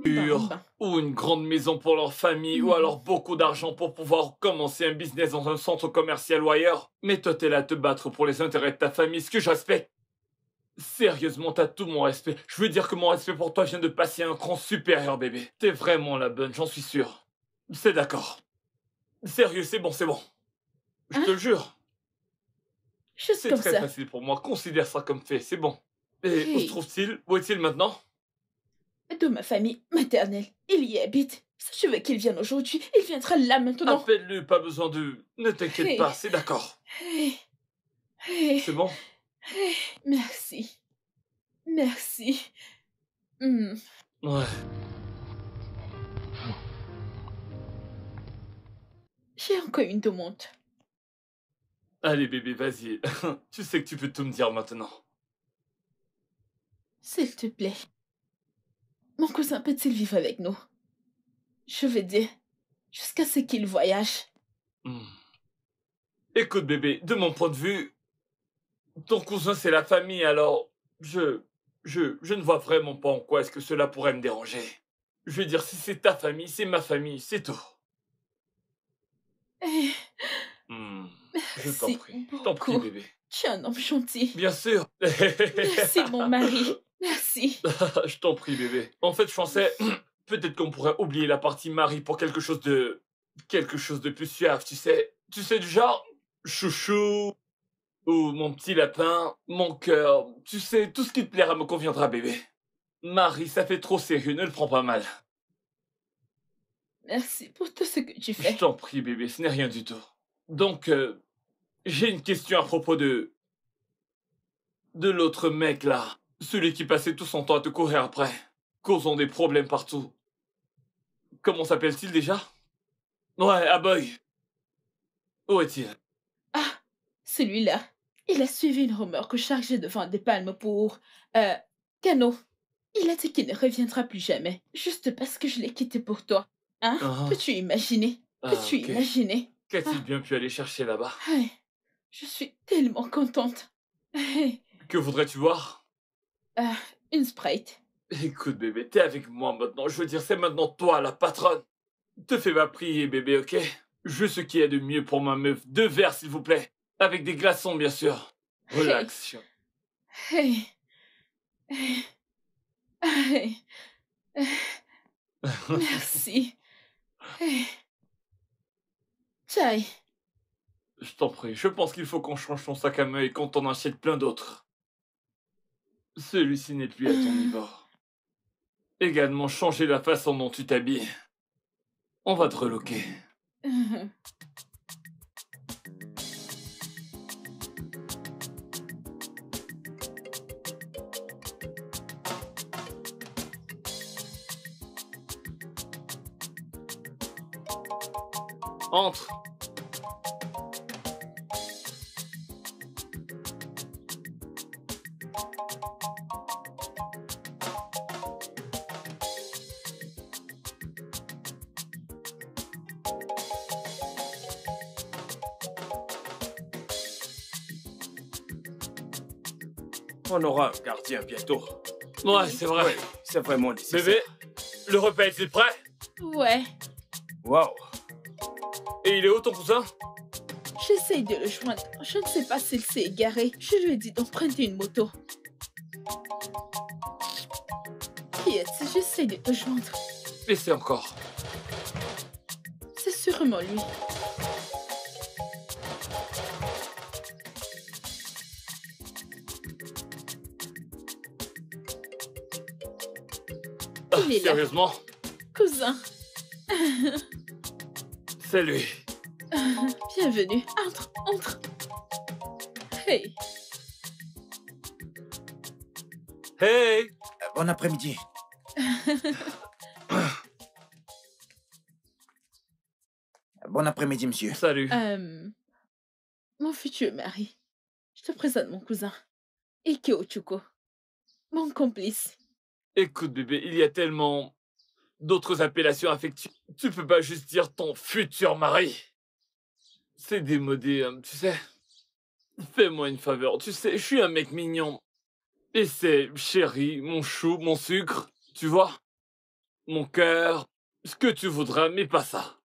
Ben. Ou une grande maison pour leur famille, ou alors beaucoup d'argent pour pouvoir commencer un business dans un centre commercial ou ailleurs. Mais toi, t'es là à te battre pour les intérêts de ta famille, ce que je respecte. Sérieusement, t'as tout mon respect. Je veux dire que mon respect pour toi vient de passer à un cran supérieur, bébé. T'es vraiment la bonne, j'en suis sûr. C'est d'accord. Sérieux, c'est bon, c'est bon. Je te le jure. Juste C'est comme très ça. facile pour moi. Considère ça comme fait, c'est bon. Et où se Hey. trouve-t-il? Où est-il maintenant? De ma famille maternelle. Il y habite. Si je veux qu'il vienne aujourd'hui, il viendra là maintenant. Appelle-le, pas besoin de... Ne t'inquiète Hey. pas, c'est d'accord. Hey. Hey. C'est bon? Hey. Merci. Merci. Ouais. J'ai encore une demande. Allez, bébé, vas-y. Tu sais que tu peux tout me dire maintenant. S'il te plaît. Mon cousin peut-il vivre avec nous? Je veux dire, jusqu'à ce qu'il voyage. Hmm. Écoute, bébé, de mon point de vue, ton cousin, c'est la famille, alors... Je ne vois vraiment pas en quoi est-ce que cela pourrait me déranger. Je veux dire, si c'est ta famille, c'est ma famille, c'est tout. Eh, Hmm. Je t'en merci prie. Je t'en prie, beaucoup. bébé. Tu es un homme gentil. Bien sûr. Merci, mon mari. Merci. Je t'en prie, bébé. En fait, je pensais... Peut-être qu'on pourrait oublier la partie mari pour quelque chose de... Quelque chose de plus suave, tu sais. Tu sais, du genre... Chouchou... Ou mon petit lapin... Mon cœur... Tu sais, tout ce qui te plaira me conviendra, bébé. Marie, ça fait trop sérieux, ne le prends pas mal. Merci pour tout ce que tu Je fais. t'en prie, bébé, ce n'est rien du tout. Donc, j'ai une question à propos de l'autre mec, là. Celui qui passait tout son temps à te courir après, causant des problèmes partout. Comment s'appelle-t-il déjà? Ouais, Aboy. Où est-il? Ah, celui-là. Il a suivi une remorque chargée de vendre des palmes pour... Cano. Il a dit qu'il ne reviendra plus jamais. Juste parce que je l'ai quitté pour toi. Hein? Ah, Peux-tu imaginer? ah, Peux-tu ok. imaginer? Qu'a-t-il bien pu aller chercher là-bas? Hey, je suis tellement contente. Hey, Que voudrais-tu voir? ah, une Sprite. Écoute, bébé, t'es avec moi maintenant. Je veux dire, c'est maintenant toi, la patronne. Te fais pas prier, bébé, ok? Je veux ce qu'il y a de mieux pour ma meuf. 2 verres, s'il vous plaît. Avec des glaçons, bien sûr. Hey, Relax, chien. hey, hey, hey, hey, merci. Hey, Chai, Je t'en prie, je pense qu'il faut qu'on change ton sac à main et qu'on t'en achète plein d'autres. Celui-ci n'est plus à ton niveau. Également, changer la façon dont tu t'habilles. On va te reloquer. Entre. On aura un gardien bientôt. Ouais, c'est vrai. Oui, c'est vraiment nécessaire. Bébé, le repas est-il prêt? Ouais, Waouh. Et il est où ton cousin? j'essaye de le joindre. Je ne sais pas s'il s'est égaré. Je lui ai dit d'emprunter une moto. Qui est-ce? J'essaye de te joindre. Laissez encore. C'est sûrement lui. Il est là. Sérieusement? Cousin. C'est lui. Bienvenue. Entre, entre. Hey. Hey! Bon après-midi. Bon après-midi, monsieur. Salut. Mon futur mari. Je te présente mon cousin. Ikeo Chuko. Mon complice. Écoute, bébé, il y a tellement d'autres appellations affectives. Tu peux pas juste dire ton futur mari. C'est démodé, tu sais. Fais-moi une faveur, tu sais, je suis un mec mignon. Et c'est chéri, mon chou, mon sucre, tu vois? mon cœur, ce que tu voudras, mais pas ça.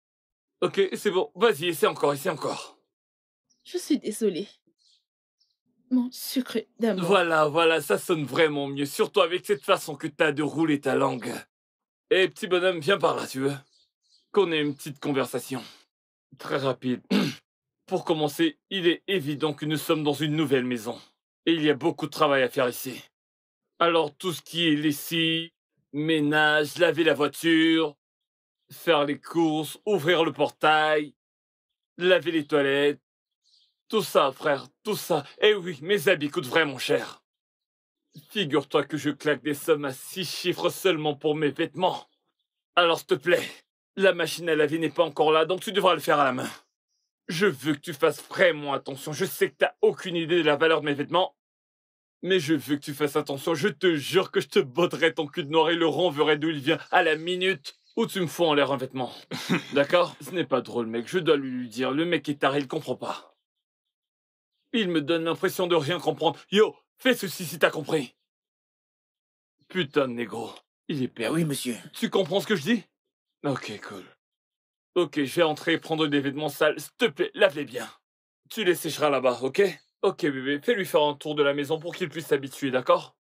Ok, c'est bon, vas-y, essaie encore, essaie encore. Je suis désolée. Mon sucre d'amour. Voilà, ça sonne vraiment mieux, surtout avec cette façon que t'as de rouler ta langue. Eh, petit bonhomme, viens par là, tu veux? Qu'on ait une petite conversation. Très rapide. Pour commencer, il est évident que nous sommes dans une nouvelle maison. Et il y a beaucoup de travail à faire ici. Alors tout ce qui est lessive, ménage, laver la voiture, faire les courses, ouvrir le portail, laver les toilettes, tout ça, frère, tout ça. Eh oui, mes habits coûtent vraiment cher. Figure-toi que je claque des sommes à 6 chiffres seulement pour mes vêtements. Alors s'il te plaît, la machine à laver n'est pas encore là, donc tu devras le faire à la main. Je veux que tu fasses vraiment attention. Je sais que t'as aucune idée de la valeur de mes vêtements, mais je veux que tu fasses attention. Je te jure que je te botterai ton cul de noir et le renverrai d'où il vient à la minute où tu me fous en l'air un vêtement. D'accord? Ce n'est pas drôle, mec. Je dois lui dire. Le mec est taré, il comprend pas. Il me donne l'impression de rien comprendre. Yo, fais ceci si t'as compris. Putain de négro. Il est perdu. Oui, monsieur. Tu comprends ce que je dis? Ok, cool. Ok, je vais entrer et prendre des vêtements sales. S'il te plaît, lave-les bien. Tu les sécheras là-bas, ok? Ok, bébé, fais-lui faire un tour de la maison pour qu'il puisse s'habituer, d'accord?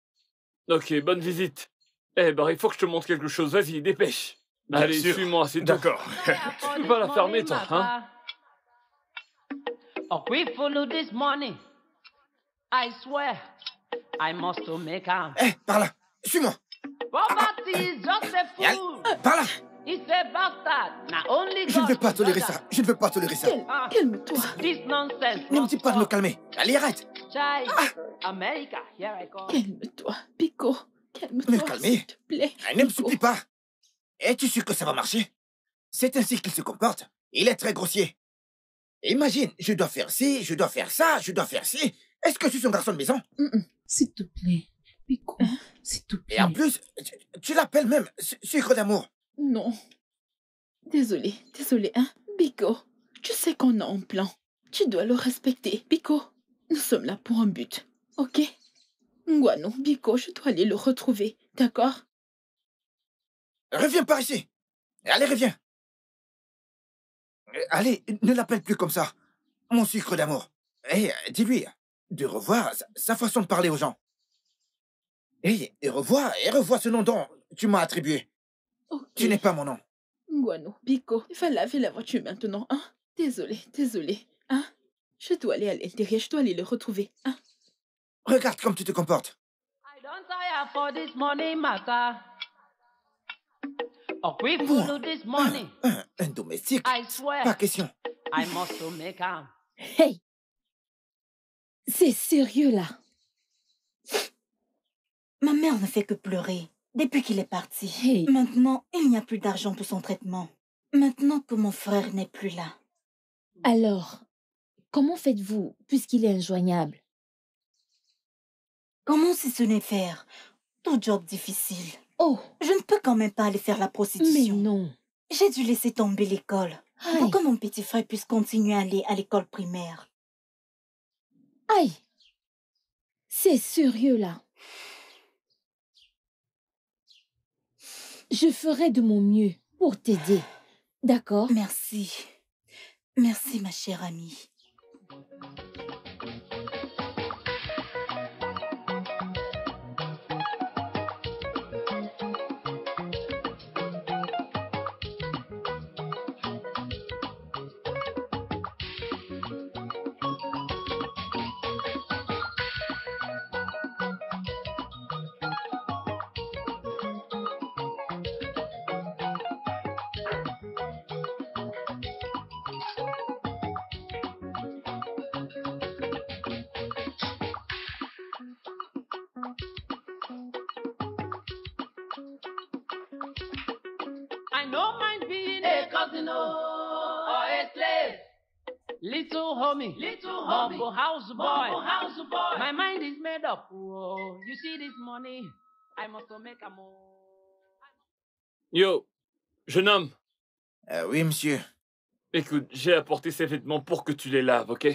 Ok, bonne visite. Eh ben, il faut que je te montre quelque chose. Vas-y, dépêche. Bien Allez, sûr. suis-moi, c'est tout. D'accord. Tu peux pas la fermer, toi, hein? Oh, we follow this money. I swear, I must to make am. Eh, par là. Suis-moi. Poverty is just a Allez, fool. par là. It's a bastard. Now only Je ne God vais pas is tolérer better. ça. Je ne vais pas tolérer ça. Calme-toi. This nonsense. Ne me dis pas de me calmer. Allez, arrête. Chai, America, here I come. Calme-toi, Pico. Me Calme-toi, calmer. s'il te plaît. Ne me Pico. supplie pas. Es-tu sûr que ça va marcher? C'est ainsi qu'il se comporte. Il est très grossier. Imagine, je dois faire ci, je dois faire ça, je dois faire ci. Est-ce que je suis un garçon de maison? S'il te plaît, Pico, s'il te plaît. Et en plus, tu l'appelles même sucre d'amour. Non. Désolée, hein. Pico, tu sais qu'on a un plan. Tu dois le respecter, Pico. Nous sommes là pour un but, ok? Nguano, Pico, je dois aller le retrouver, d'accord? Reviens par ici. Allez, reviens. Allez, ne l'appelle plus comme ça. Mon sucre d'amour. Et dis-lui de revoir sa façon de parler aux gens. Et revois ce nom dont tu m'as attribué. Ok. Tu n'es pas mon nom. Nguano, Pico, il va laver la voiture maintenant, hein? Désolée, hein? Je dois aller à l'intérieur, je dois aller le retrouver, hein? Regarde comme tu te comportes. I don't tire for this money matter. Oh, we follow this money. Un domestique. I swear, Pas question. I must to make am. Hey! C'est sérieux, là. Ma mère ne fait que pleurer depuis qu'il est parti. Hey! Maintenant, il n'y a plus d'argent pour son traitement. Maintenant que mon frère n'est plus là. Alors, comment faites-vous, puisqu'il est injoignable? Comment si ce n'est faire? Tout job difficile. Oh, Je ne peux quand même pas aller faire la mais prostitution. non. J'ai dû laisser tomber l'école Aïe, pour que mon petit frère puisse continuer à aller à l'école primaire. aïe. C'est sérieux, là. Je ferai de mon mieux pour t'aider. D'accord? Merci. Merci, ma chère amie. I don't mind being a cousin or a slave. Little homie, Bumble house boy, My mind is made up. Whoa. You see this money? I must to make a more. Yo, jeune homme, Oui, monsieur. écoute, j'ai apporté ces vêtements pour que tu les laves, ok?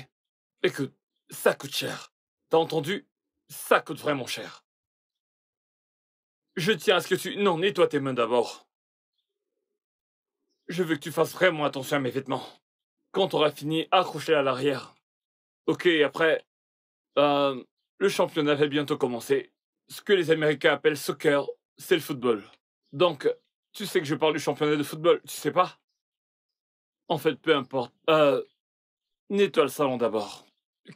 Écoute, ça coûte cher. T'as entendu? Ça coûte vraiment cher. Je tiens à ce que tu... Non, nettoie tes mains d'abord. je veux que tu fasses vraiment attention à mes vêtements. Quand tu auras fini, accroche-les à l'arrière. Ok, après, le championnat va bientôt commencer. Ce que les Américains appellent soccer, c'est le football. Donc, tu sais que je parle du championnat de football, tu sais pas? En fait, peu importe. Nettoie le salon d'abord.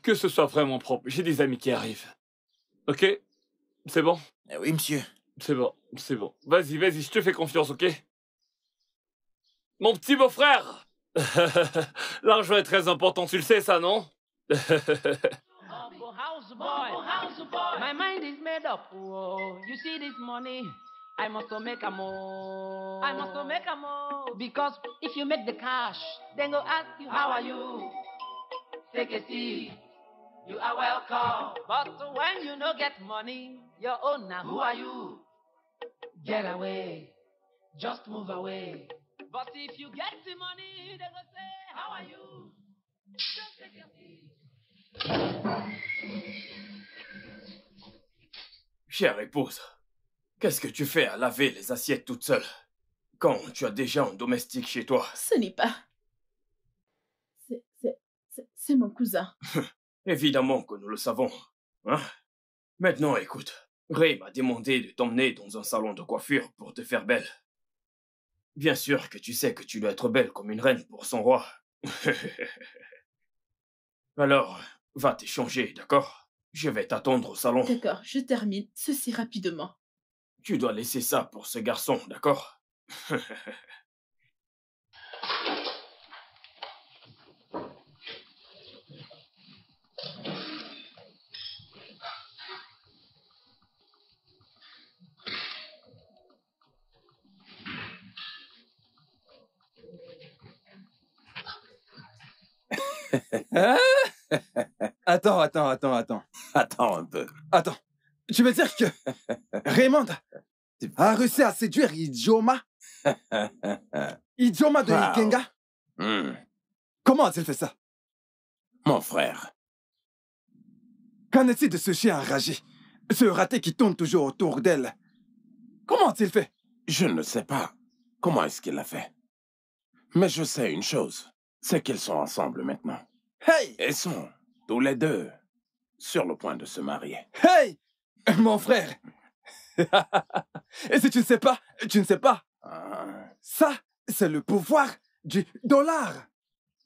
Que ce soit vraiment propre. J'ai des amis qui arrivent. Ok? C'est bon? Oui, monsieur. C'est bon, c'est bon. Vas-y, vas-y, je te fais confiance, ok? Mon petit beau-frère! L'argent est très important, tu le sais, ça, non? Uncle House Boy, my mind is made up. Oh, you see this money, I must make a more. I must make a more. Because if you make the cash, then go ask you, how are you? Take a seat, you are welcome. But when you no get money, your own now, who are you? Get away, just move away. But if you get the money, they go say, how are you? Just take a seat. Chère épouse, qu'est-ce que tu fais à laver les assiettes toute seule quand tu as déjà un domestique chez toi? Ce n'est pas... C'est mon cousin. Évidemment que nous le savons. Hein? Maintenant, écoute, Ray m'a demandé de t'emmener dans un salon de coiffure pour te faire belle. Bien sûr que tu sais que tu dois être belle comme une reine pour son roi. Alors, va t'échanger, d'accord? Je vais t'attendre au salon. D'accord, je termine ceci rapidement. Tu dois laisser ça pour ce garçon, d'accord? Attends. Attends un peu. Attends. Tu veux dire que Raymond a réussi à séduire Idioma? Idioma de Wow. Ikenga? Comment a-t-il fait ça? Mon frère, Qu'en est-il de ce chien enragé? Ce raté qui tourne toujours autour d'elle? Comment a-t-il fait? je ne sais pas comment est-ce qu'il l'a fait. Mais je sais une chose, c'est qu'ils sont ensemble maintenant. Hey! Et sont tous les deux sur le point de se marier. Hey! Mon frère! Et si tu ne sais pas, tu ne sais pas. Ah, Ça, c'est le pouvoir du dollar.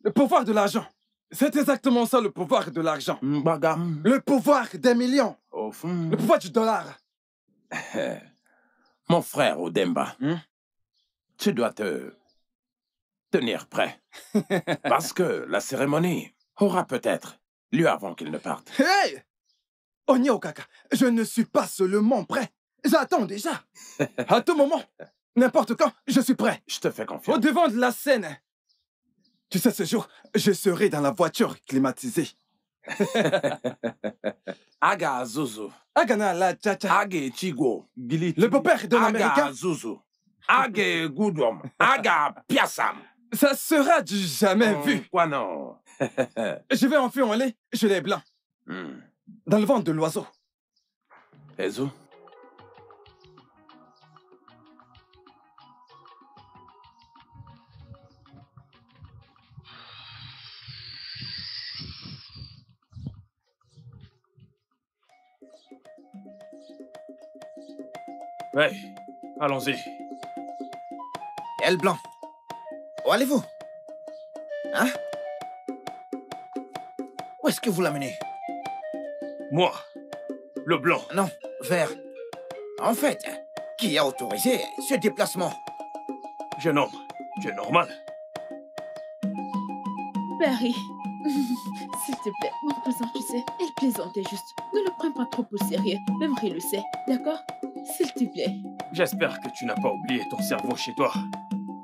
Le pouvoir de l'argent. C'est exactement ça, le pouvoir de l'argent. Mbagam, Le pouvoir des millions. au fond. Le pouvoir du dollar. Mon frère Odemba, Hmm? tu dois te tenir prêt. Parce que la cérémonie aura peut-être lieu avant qu'il ne parte. Hey! Onyokaka, je ne suis pas seulement prêt. J'attends déjà. À tout moment, n'importe quand, je suis prêt. Je te fais Au confiance. devant de la scène. Tu sais, ce jour, je serai dans la voiture climatisée. Aga Zuzu. Agana la cha-cha. Age Chigo. Le beau-père d'un Américain, Aga Zuzu. Age Goudom. Aga Piassam. ça sera du jamais vu. Quoi non? Je vais enfuir en lait, je l'ai blanc, dans le ventre de l'oiseau. Ezo. Ouais, allons-y. Elle blanc. Où allez-vous? Hein? Où est-ce que vous l'amenez? Moi, le blanc. Non, vert. En fait, qui a autorisé ce déplacement? Jeune homme, tu es normal. Barry, s'il te plaît, mon cousin, tu sais, il plaisantait juste. Ne le prends pas trop au sérieux, même Ray le sait, d'accord? S'il te plaît. J'espère que tu n'as pas oublié ton cerveau chez toi.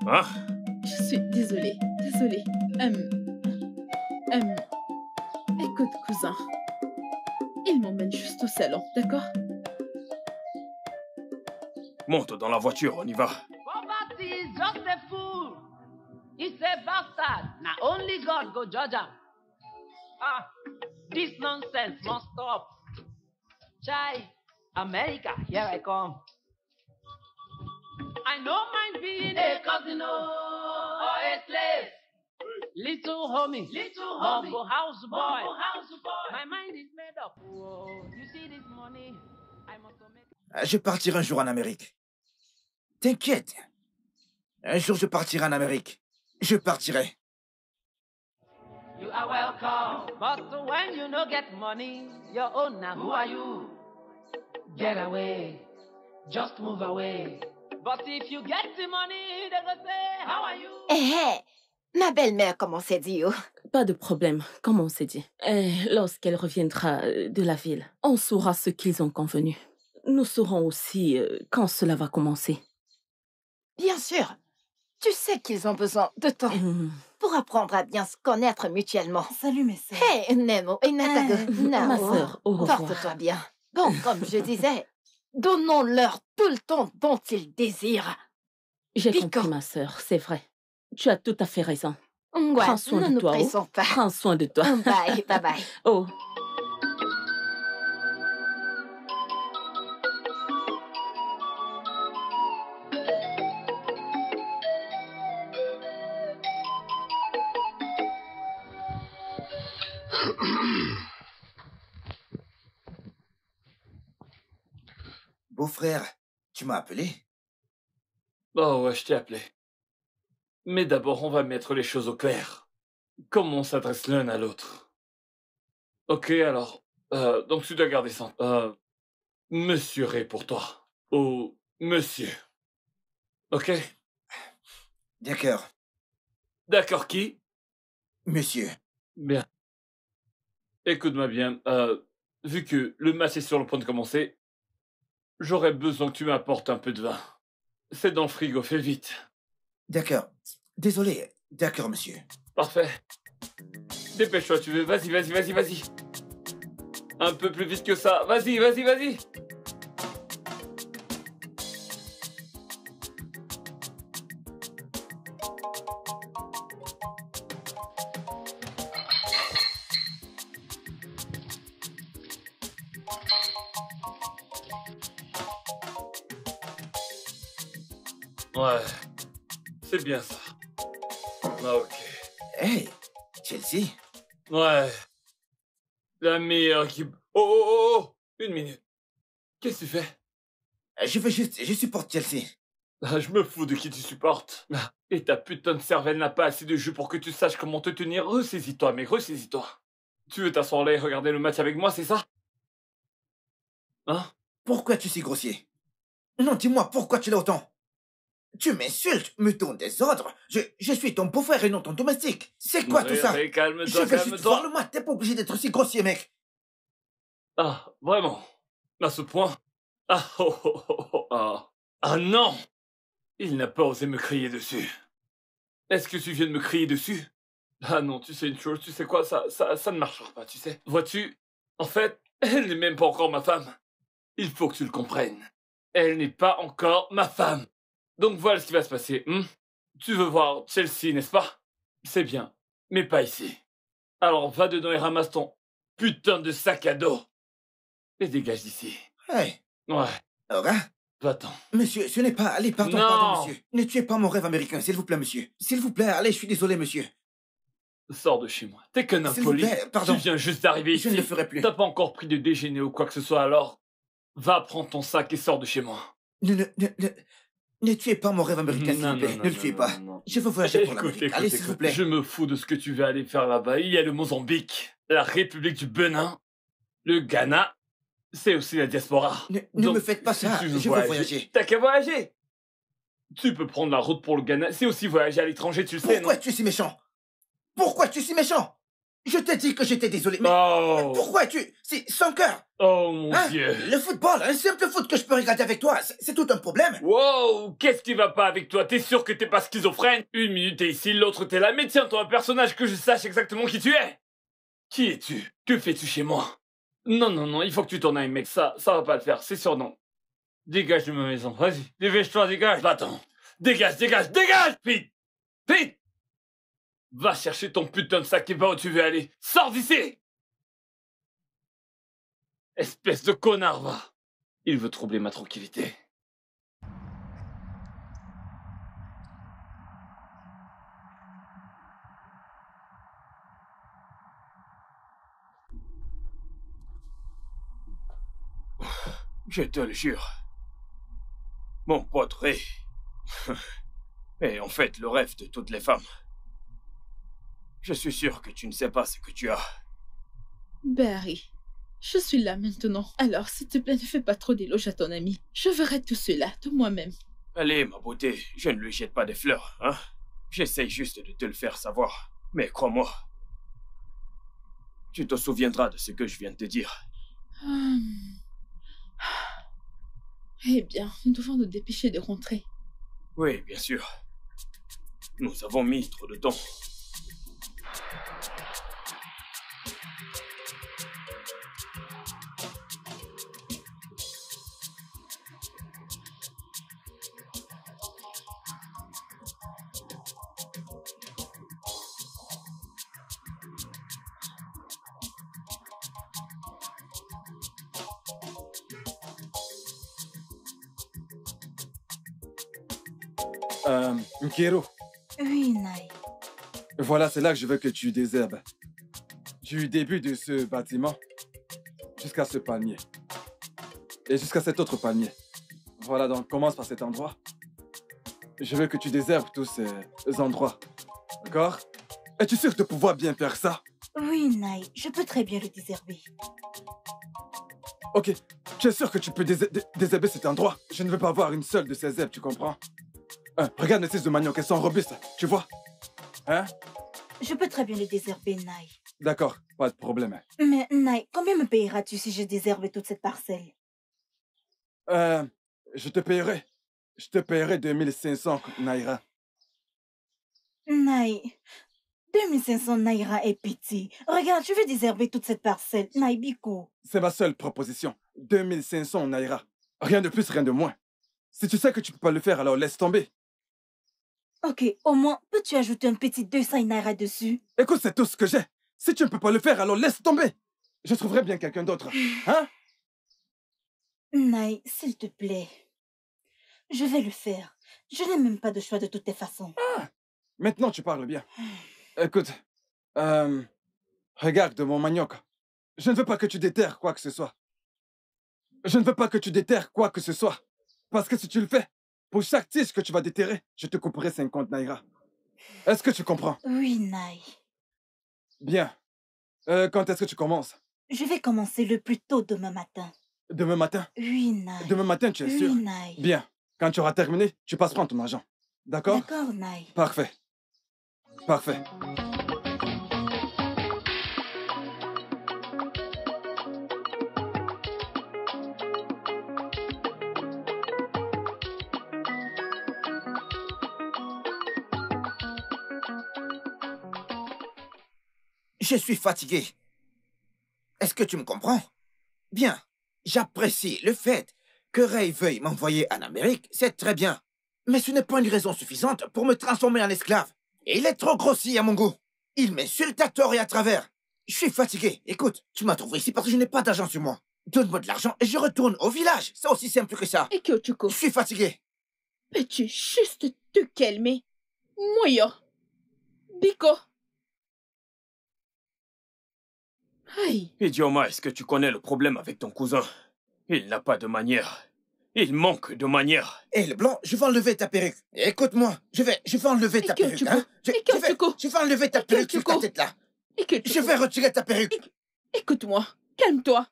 Hein? Je suis désolée. Écoute, cousin. Il m'emmène juste au salon, d'accord? Monte dans la voiture, on y va. Poverty is just a fool. He's a bastard. Now only God go judge him. Ah, this nonsense must stop. Chai, America, here I come. I don't mind being a cousin, oh. or a slave. Little homie, Bumbo house boy. My mind is made up. Whoa. You see this money? I must make. Je partirai un jour en Amérique. T'inquiète. Un jour, je partirai en Amérique. Je partirai. You are welcome. But when you no get money, your own now. Who are you? Get away. Just move away. But if you get the money, they go say, how are you? Ma belle-mère, comme on s'est dit. Oh. Pas de problème, comme on s'est dit. Lorsqu'elle reviendra de la ville, on saura ce qu'ils ont convenu. Nous saurons aussi quand cela va commencer. Bien sûr. Tu sais qu'ils ont besoin de temps pour apprendre à bien se connaître mutuellement. Salut mes sœurs. Hey, Nemo et Natago. Ma sœur, au revoir. Porte-toi bien. Bon, comme je disais, donnons-leur tout le temps dont ils désirent. J'ai Piquant. compris, ma sœur, c'est vrai. Tu as tout à fait raison. Ouais, Prends soin ne de nous toi. pressons pas. Prends soin de toi. Bye, bye bye. Oh. Beau-frère, tu m'as appelé? Oh ouais, je t'ai appelé. Mais d'abord, on va mettre les choses au clair. Comment on s'adresse l'un à l'autre? Ok, alors. Donc tu dois garder ça. Monsieur Ray pour toi. Ou monsieur. Ok? D'accord. D'accord, qui? Monsieur. Bien. Écoute-moi bien. Vu que le match est sur le point de commencer, j'aurais besoin que tu m'apportes un peu de vin. C'est dans le frigo, fais vite. D'accord. Désolé. D'accord, monsieur. Parfait. Dépêche-toi, tu veux. Vas-y, vas-y, vas-y, vas-y. Un peu plus vite que ça. Vas-y, vas-y, vas-y. Ouais. C'est bien ça. Ah, ok. Hey, Chelsea. Ouais. La meilleure équipe. Oh! Une minute. Qu'est-ce que tu fais? Je supporte Chelsea. Je me fous de qui tu supportes. Et ta putain de cervelle n'a pas assez de jus pour que tu saches comment te tenir. Ressaisis-toi, mec, ressaisis-toi. Tu veux t'asseoir là et regarder le match avec moi, c'est ça? Hein? Pourquoi tu es si grossier? Non, dis-moi, pourquoi tu l'as autant? Tu m'insultes, me donnes des ordres. Je suis ton beau-frère et non ton domestique. C'est quoi tout ça? Calme-toi, Je veux juste calme-toi. voir le match, t'es pas obligé d'être aussi grossier, mec. Ah, vraiment? À ce point? Ah, Ah non! Il n'a pas osé me crier dessus. Est-ce que tu viens de me crier dessus? Ah non, tu sais une chose, tu sais quoi, ça ne marchera pas, tu sais. Vois-tu? En fait, elle n'est même pas encore ma femme. Il faut que tu le comprennes. Elle n'est pas encore ma femme. Donc voilà ce qui va se passer. Tu veux voir Chelsea, n'est-ce pas? C'est bien, mais pas ici. Alors va dedans et ramasse ton putain de sac à dos. Et dégage d'ici. Hey. Ouais. Aura? Va-t'en. Monsieur, ce n'est pas... Allez, pardon, Non. pardon, monsieur. Ne tuez pas mon rêve américain, s'il vous plaît, monsieur. S'il vous plaît, allez, je suis désolé, monsieur. Sors de chez moi. T'es qu'un S'il vous impoli. plaît, pardon. Tu viens juste d'arriver ici. Je ne le ferai plus. T'as pas encore pris de déjeuner ou quoi que ce soit, alors va prendre ton sac et sors de chez moi. Ne tuez pas mon rêve américain, s'il vous plaît. Ne le tuez pas. Je veux voyager pour l'Amérique. Allez, s'il vous plaît. Je me fous de ce que tu vas aller faire là-bas. Il y a le Mozambique, la République du Bénin, le Ghana. C'est aussi la diaspora. Ne me faites pas ça. Si tu Je veux voyager. T'as qu'à voyager. Tu peux prendre la route pour le Ghana. C'est aussi voyager à l'étranger, tu le sais, non? Pourquoi tu es si méchant? Pourquoi tu es si méchant? Je t'ai dit que j'étais désolé, mais pourquoi tu... C'est sans cœur. Oh mon Dieu. Le football, un simple foot que je peux regarder avec toi, c'est tout un problème. Wow, qu'est-ce qui va pas avec toi? T'es sûr que t'es pas schizophrène? Une minute t'es ici, l'autre t'es là. Mais tiens-toi un personnage que je sache exactement qui tu es. Qui es-tu? Que fais-tu chez moi? Non, il faut que tu t'en ailles, mec. Ça va pas le faire, c'est sûr, non. Dégage de ma maison, vas-y. Dépêche-toi, dégage. Va-t'en. Dégage. Vite. Va chercher ton putain de sac et va où tu veux aller. Sors d'ici! Espèce de connard, va. Il veut troubler ma tranquillité. Je te le jure. Mon pote Ray est en fait le rêve de toutes les femmes. Je suis sûr que tu ne sais pas ce que tu as. Barry, je suis là maintenant. Alors, s'il te plaît, ne fais pas trop d'éloges à ton ami. Je verrai tout cela de moi-même. Allez, ma beauté, je ne lui jette pas des fleurs, hein. J'essaye juste de te le faire savoir. Mais crois-moi, tu te souviendras de ce que je viens de te dire. Eh bien, nous devons nous dépêcher de rentrer. Oui, bien sûr. Nous avons mis trop de temps. Nkero, Oui, Nai. voilà, c'est là que je veux que tu désherbes. Du début de ce bâtiment jusqu'à ce palmier. Et jusqu'à cet autre palmier. Voilà, donc commence par cet endroit. Je veux que tu désherbes tous ces endroits. D'accord? Es-tu sûr de pouvoir bien faire ça? Oui, Nai, je peux très bien le désherber. Ok, tu es sûr que tu peux désherber cet endroit? Je ne veux pas avoir une seule de ces herbes, tu comprends? Regarde mes tiges de manioc, elles sont robustes, tu vois? Hein? Je peux très bien le désherber, Nai. D'accord, pas de problème. Mais, Nai, combien me payeras-tu si je désherbe toute cette parcelle? Je te paierai. Je te paierai 2500 naira. Nai, 2500 naira est petit. Regarde, je vais désherber toute cette parcelle. Nai, Biko. C'est ma seule proposition. 2500 naira. Rien de plus, rien de moins. Si tu sais que tu peux pas le faire, alors laisse tomber. Ok, au moins, peux-tu ajouter un petit 200 naira dessus? Écoute, c'est tout ce que j'ai. Si tu ne peux pas le faire, alors laisse tomber. Je trouverai bien quelqu'un d'autre. Hein? Nai, s'il te plaît. Je vais le faire. Je n'ai même pas de choix de toutes les façons. Ah, maintenant, tu parles bien. Écoute, regarde mon manioc. Je ne veux pas que tu déterres quoi que ce soit. Je ne veux pas que tu déterres quoi que ce soit. Parce que si tu le fais, pour chaque tige que tu vas déterrer, je te couperai 50 naira. Est-ce que tu comprends? Oui, Nai. Bien. Quand est-ce que tu commences? Je vais commencer le plus tôt demain matin. Demain matin? Oui, Nai. Demain matin, tu es sûr? Oui, Nai. Bien. Quand tu auras terminé, tu passeras ton argent. D'accord? D'accord, Nai. Parfait. Parfait. Je suis fatigué. Est-ce que tu me comprends? Bien, j'apprécie le fait que Ray veuille m'envoyer en Amérique, c'est très bien. Mais ce n'est pas une raison suffisante pour me transformer en esclave. Et il est trop grossier à mon goût. Il m'insulte à tort et à travers. Je suis fatigué. Écoute, tu m'as trouvé ici parce que je n'ai pas d'argent sur moi. Donne-moi de l'argent et je retourne au village. C'est aussi simple que ça. Et Kyochuko, Je suis fatigué. peux-tu juste te calmer? Moyo. Biko. Aïe. Idioma, est-ce que tu connais le problème avec ton cousin? Il n'a pas de manière. Il manque de manière. Hé, le blanc, je vais enlever ta perruque. Écoute-moi, je vais enlever ta perruque. Hein? Je vais enlever ta perruque sur ta tête là. Je vais retirer ta perruque. Écoute-moi, calme-toi.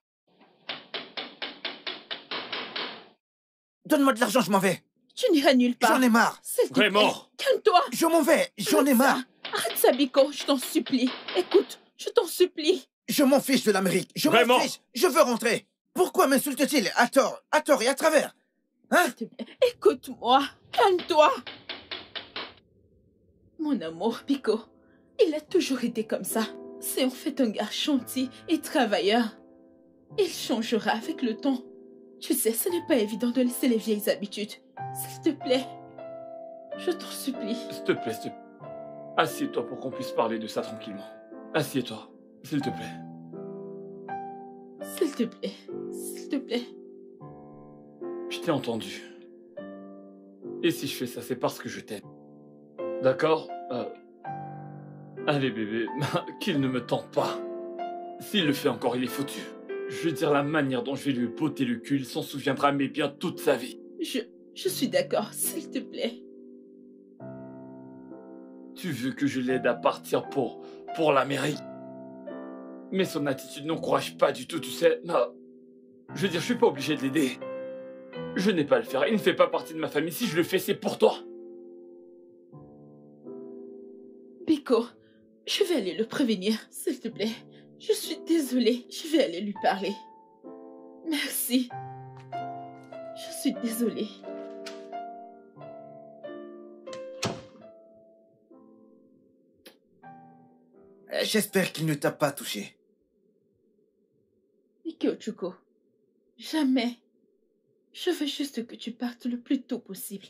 Donne-moi de l'argent, je m'en vais. Tu n'iras nulle part. J'en ai marre. S'il te plaît, Vraiment? calme-toi. Je m'en vais, j'en ai marre. Arrête ça, Biko, je t'en supplie. Écoute, je t'en supplie. Je m'en fiche de l'Amérique. Je m'en fiche. Je veux rentrer. Pourquoi m'insulte-t-il à tort et à travers? Hein? S'il te plaît, écoute-moi. Calme-toi. Mon amour, Biko, il a toujours été comme ça. C'est en fait un gars gentil et travailleur. Il changera avec le temps. Tu sais, ce n'est pas évident de laisser les vieilles habitudes. S'il te plaît. Je t'en supplie. S'il te plaît, s'il te plaît. Assieds-toi pour qu'on puisse parler de ça tranquillement. Assieds-toi, s'il te plaît. S'il te plaît. S'il te plaît. Je t'ai entendu. Et si je fais ça, c'est parce que je t'aime. D'accord? Allez, bébé, qu'il ne me tente pas. S'il le fait encore, il est foutu. Je veux dire, la manière dont je vais lui botter le cul, il s'en souviendra mais bien toute sa vie. Je suis d'accord, s'il te plaît. Tu veux que je l'aide à partir pour l'Amérique? Mais son attitude n'encourage pas du tout, tu sais. Non. Je veux dire, je suis pas obligé de l'aider. Je n'ai pas à le faire. Il ne fait pas partie de ma famille. Si je le fais, c'est pour toi. Biko, je vais aller le prévenir, s'il te plaît. Je suis désolée. Je vais aller lui parler. Merci. Je suis désolée. J'espère qu'il ne t'a pas touché. Biko Chuko, jamais. Je veux juste que tu partes le plus tôt possible.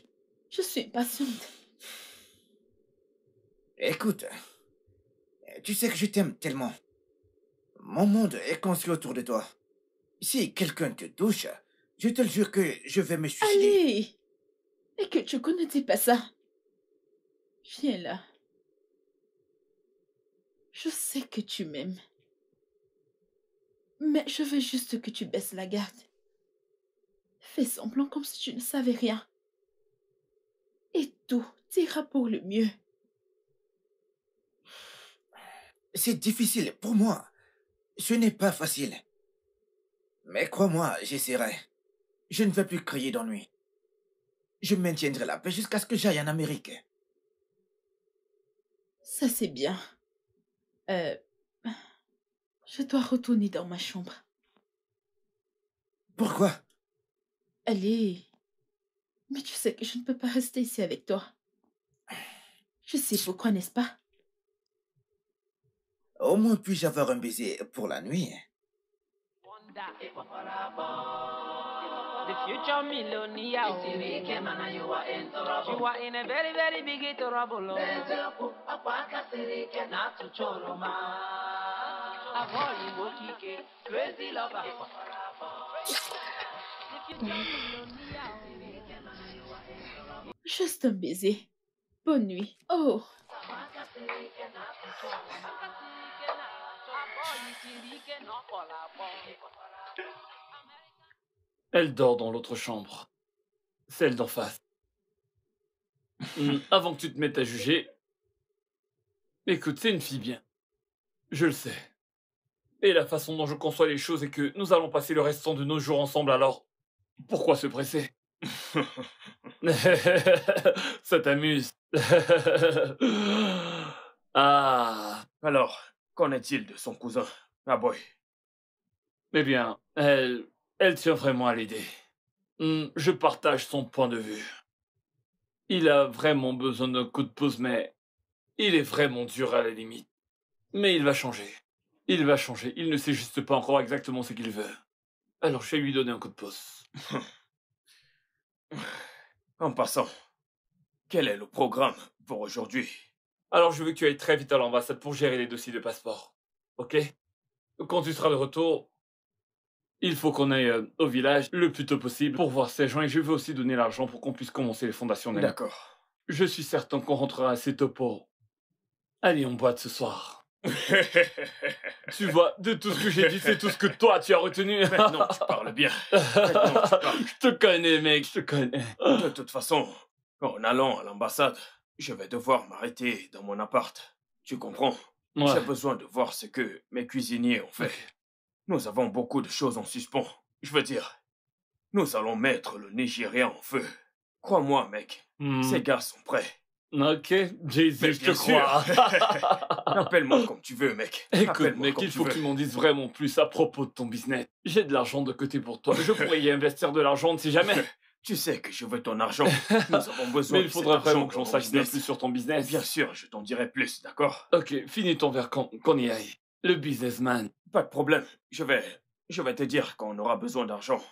Je suis impatiente. Écoute, tu sais que je t'aime tellement. Mon monde est construit autour de toi. Si quelqu'un te touche, je te le jure que je vais me suicider. Allez! Et que Chuko ne dis pas ça. Viens là. Je sais que tu m'aimes. Mais je veux juste que tu baisses la garde. Fais semblant comme si tu ne savais rien. Et tout ira pour le mieux. C'est difficile pour moi. Ce n'est pas facile. Mais crois-moi, j'essaierai. Je ne vais plus crier d'ennui. Je maintiendrai la paix jusqu'à ce que j'aille en Amérique. Ça, c'est bien. Je dois retourner dans ma chambre. Pourquoi? Allez. Mais tu sais que je ne peux pas rester ici avec toi. Je sais pourquoi, n'est-ce pas? Au moins puis-je avoir un baiser pour la nuit. The future millionaire. You are in a very, very big trouble. Not to choroma. Avoid you, crazy lover. Juste un baiser. Bonne nuit. Oh. Elle dort dans l'autre chambre. Celle d'en face. Avant que tu te mettes à juger, écoute, c'est une fille bien. Je le sais. Et la façon dont je conçois les choses est que nous allons passer le restant de nos jours ensemble, alors pourquoi se presser? Ça t'amuse. Ah. Alors, qu'en est-il de son cousin, Aboy? Eh bien, elle tient vraiment à l'aider. Je partage son point de vue. Il a vraiment besoin d'un coup de pouce, mais il est vraiment dur à la limite. Mais il va changer. Il va changer. Il ne sait juste pas encore exactement ce qu'il veut. Alors je vais lui donner un coup de pouce. En passant, quel est le programme pour aujourd'hui? Alors je veux que tu ailles très vite à l'ambassade pour gérer les dossiers de passeport. Ok? Quand tu seras de retour, il faut qu'on aille au village le plus tôt possible pour voir ces gens et je veux aussi donner l'argent pour qu'on puisse commencer les fondations. D'accord. Je suis certain qu'on rentrera assez tôt pour... Allez, on boite ce soir. Tu vois, de tout ce que j'ai dit, c'est tout ce que toi tu as retenu. Maintenant, tu parles bien. Maintenant, tu parles. Je te connais, mec, je te connais. De toute façon, en allant à l'ambassade, je vais devoir m'arrêter dans mon appart. Tu comprends? Ouais. J'ai besoin de voir ce que mes cuisiniers ont fait. Nous avons beaucoup de choses en suspens. Je veux dire, nous allons mettre le Nigeria en feu. Crois-moi, mec, ces gars sont prêts. Ok, Jay-Z, je te crois. Appelle-moi comme tu veux, mec. Écoute, mec, il faut que tu m'en dises vraiment plus à propos de ton business. J'ai de l'argent de côté pour toi. Je pourrais y investir de l'argent, si jamais. Tu sais que je veux ton argent. Nous avons besoin Mais il faudra vraiment que j'en sache bien business. plus sur ton business. Bien sûr, je t'en dirai plus, d'accord? Ok, finis ton verre qu'on y aille. Le businessman. Pas de problème. Je vais te dire quand on aura besoin d'argent.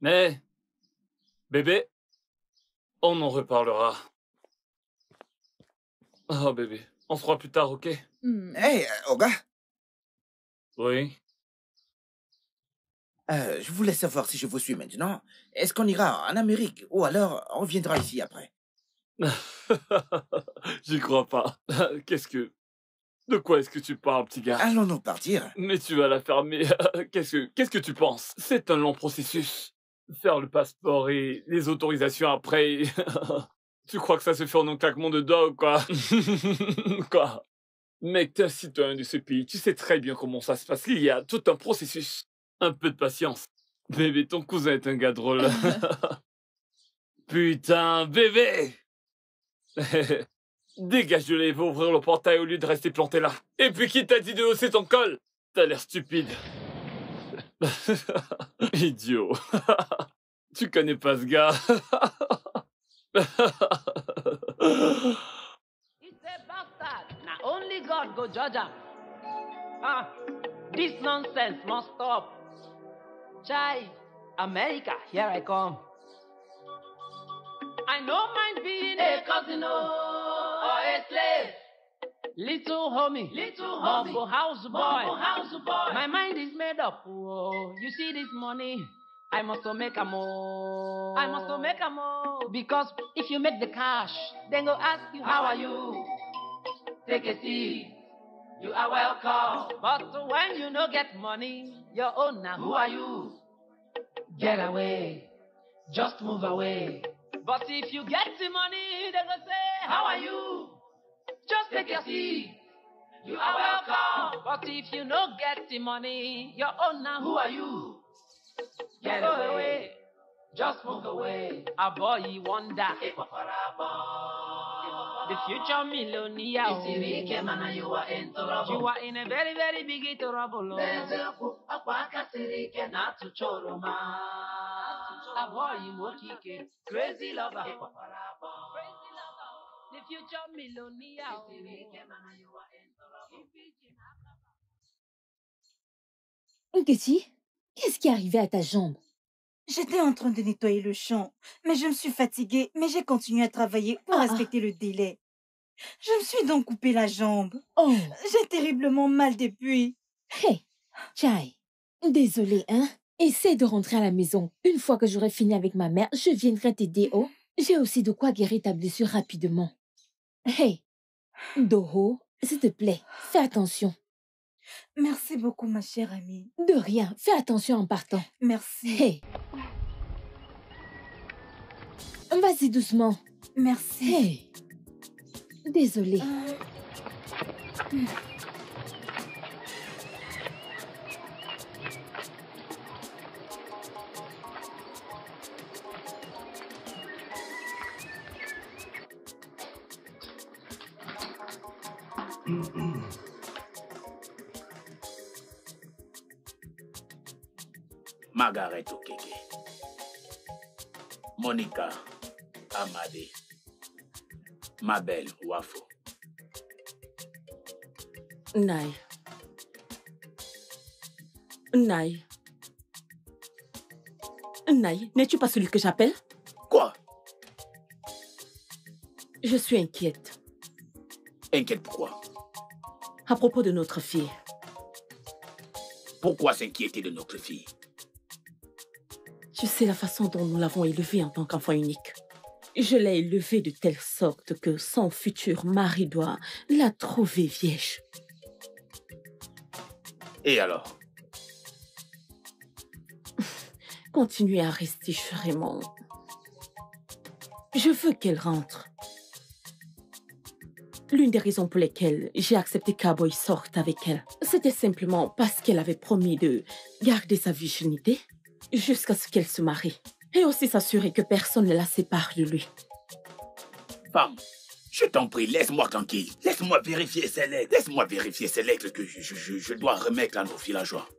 Mais, bébé, on en reparlera. Oh, bébé, on se voit plus tard, ok? Hey, Oga, Oui. je voulais savoir si je vous suis maintenant. Est-ce qu'on ira en Amérique ou alors on reviendra ici après? J'y crois pas. De quoi est-ce que tu parles, petit gars? Allons-nous partir? Mais tu vas la fermer. Qu'est-ce que tu penses? C'est un long processus. Faire le passeport et les autorisations après. Tu crois que ça se fait en un claquement de doigts ou quoi? Quoi? Mec, t'es un citoyen de ce pays. Tu sais très bien comment ça se passe. Il y a tout un processus. Un peu de patience. Bébé, ton cousin est un gars drôle. Putain, bébé! Dégage de là et va ouvrir le portail au lieu de rester planté là. Et puis qui t'a dit de hausser ton col? T'as l'air stupide. Idiot. Tu connais pas ce gars. It's a bastard. Now only God go judge him. This nonsense must stop. Chai, America, here I come. I don't mind being a cousin or a slave. Little homie, Bumble house boy. My mind is made up. Oh, you see this money? I must make a more. Because if you make the cash, then go ask you, how are you? Take a seat. You are welcome. But when you no get money, your own now. Who are you? Get away. Just move away. But if you get the money, they go say, how are you? Just take your seat. You are welcome. But if you no get the money, your own now. Who are you? Get away. Just move away. A boy wonder. The future millionaire. You are in a very, very big trouble. A boy crazy lover. The future millionaire. Nkechi, qu'est-ce qui est arrivé à ta jambe? J'étais en train de nettoyer le champ, mais je me suis fatiguée, mais j'ai continué à travailler pour respecter le délai. Je me suis donc coupé la jambe. Oh, J'ai terriblement mal depuis. hey, Chai, désolée, hein? Essaie de rentrer à la maison. Une fois que j'aurai fini avec ma mère, je viendrai t'aider, oh? J'ai aussi de quoi guérir ta blessure rapidement. Hey, Doho, s'il te plaît, fais attention. Merci beaucoup, ma chère amie. De rien, fais attention en partant. Merci. Hey. Vas-y doucement. Merci. Hey. Désolée. Margaret Okeke, Monica Amade, ma belle Wafo. Nai. Nai. Nai, n'es-tu pas celui que j'appelle? Quoi? Je suis inquiète. Inquiète pourquoi? À propos de notre fille. Pourquoi s'inquiéter de notre fille? Tu sais la façon dont nous l'avons élevée en tant qu'enfant unique. Je l'ai élevée de telle sorte que son futur mari doit la trouver vierge. Et alors? Continuez à rester vraiment. Je veux qu'elle rentre. L'une des raisons pour lesquelles j'ai accepté qu'Aboy sorte avec elle, c'était simplement parce qu'elle avait promis de garder sa virginité jusqu'à ce qu'elle se marie. Et aussi s'assurer que personne ne la sépare de lui. Femme, je t'en prie, laisse-moi tranquille. Laisse-moi vérifier ces lettres. Laisse-moi vérifier ces lettres que je dois remettre à nos villageois.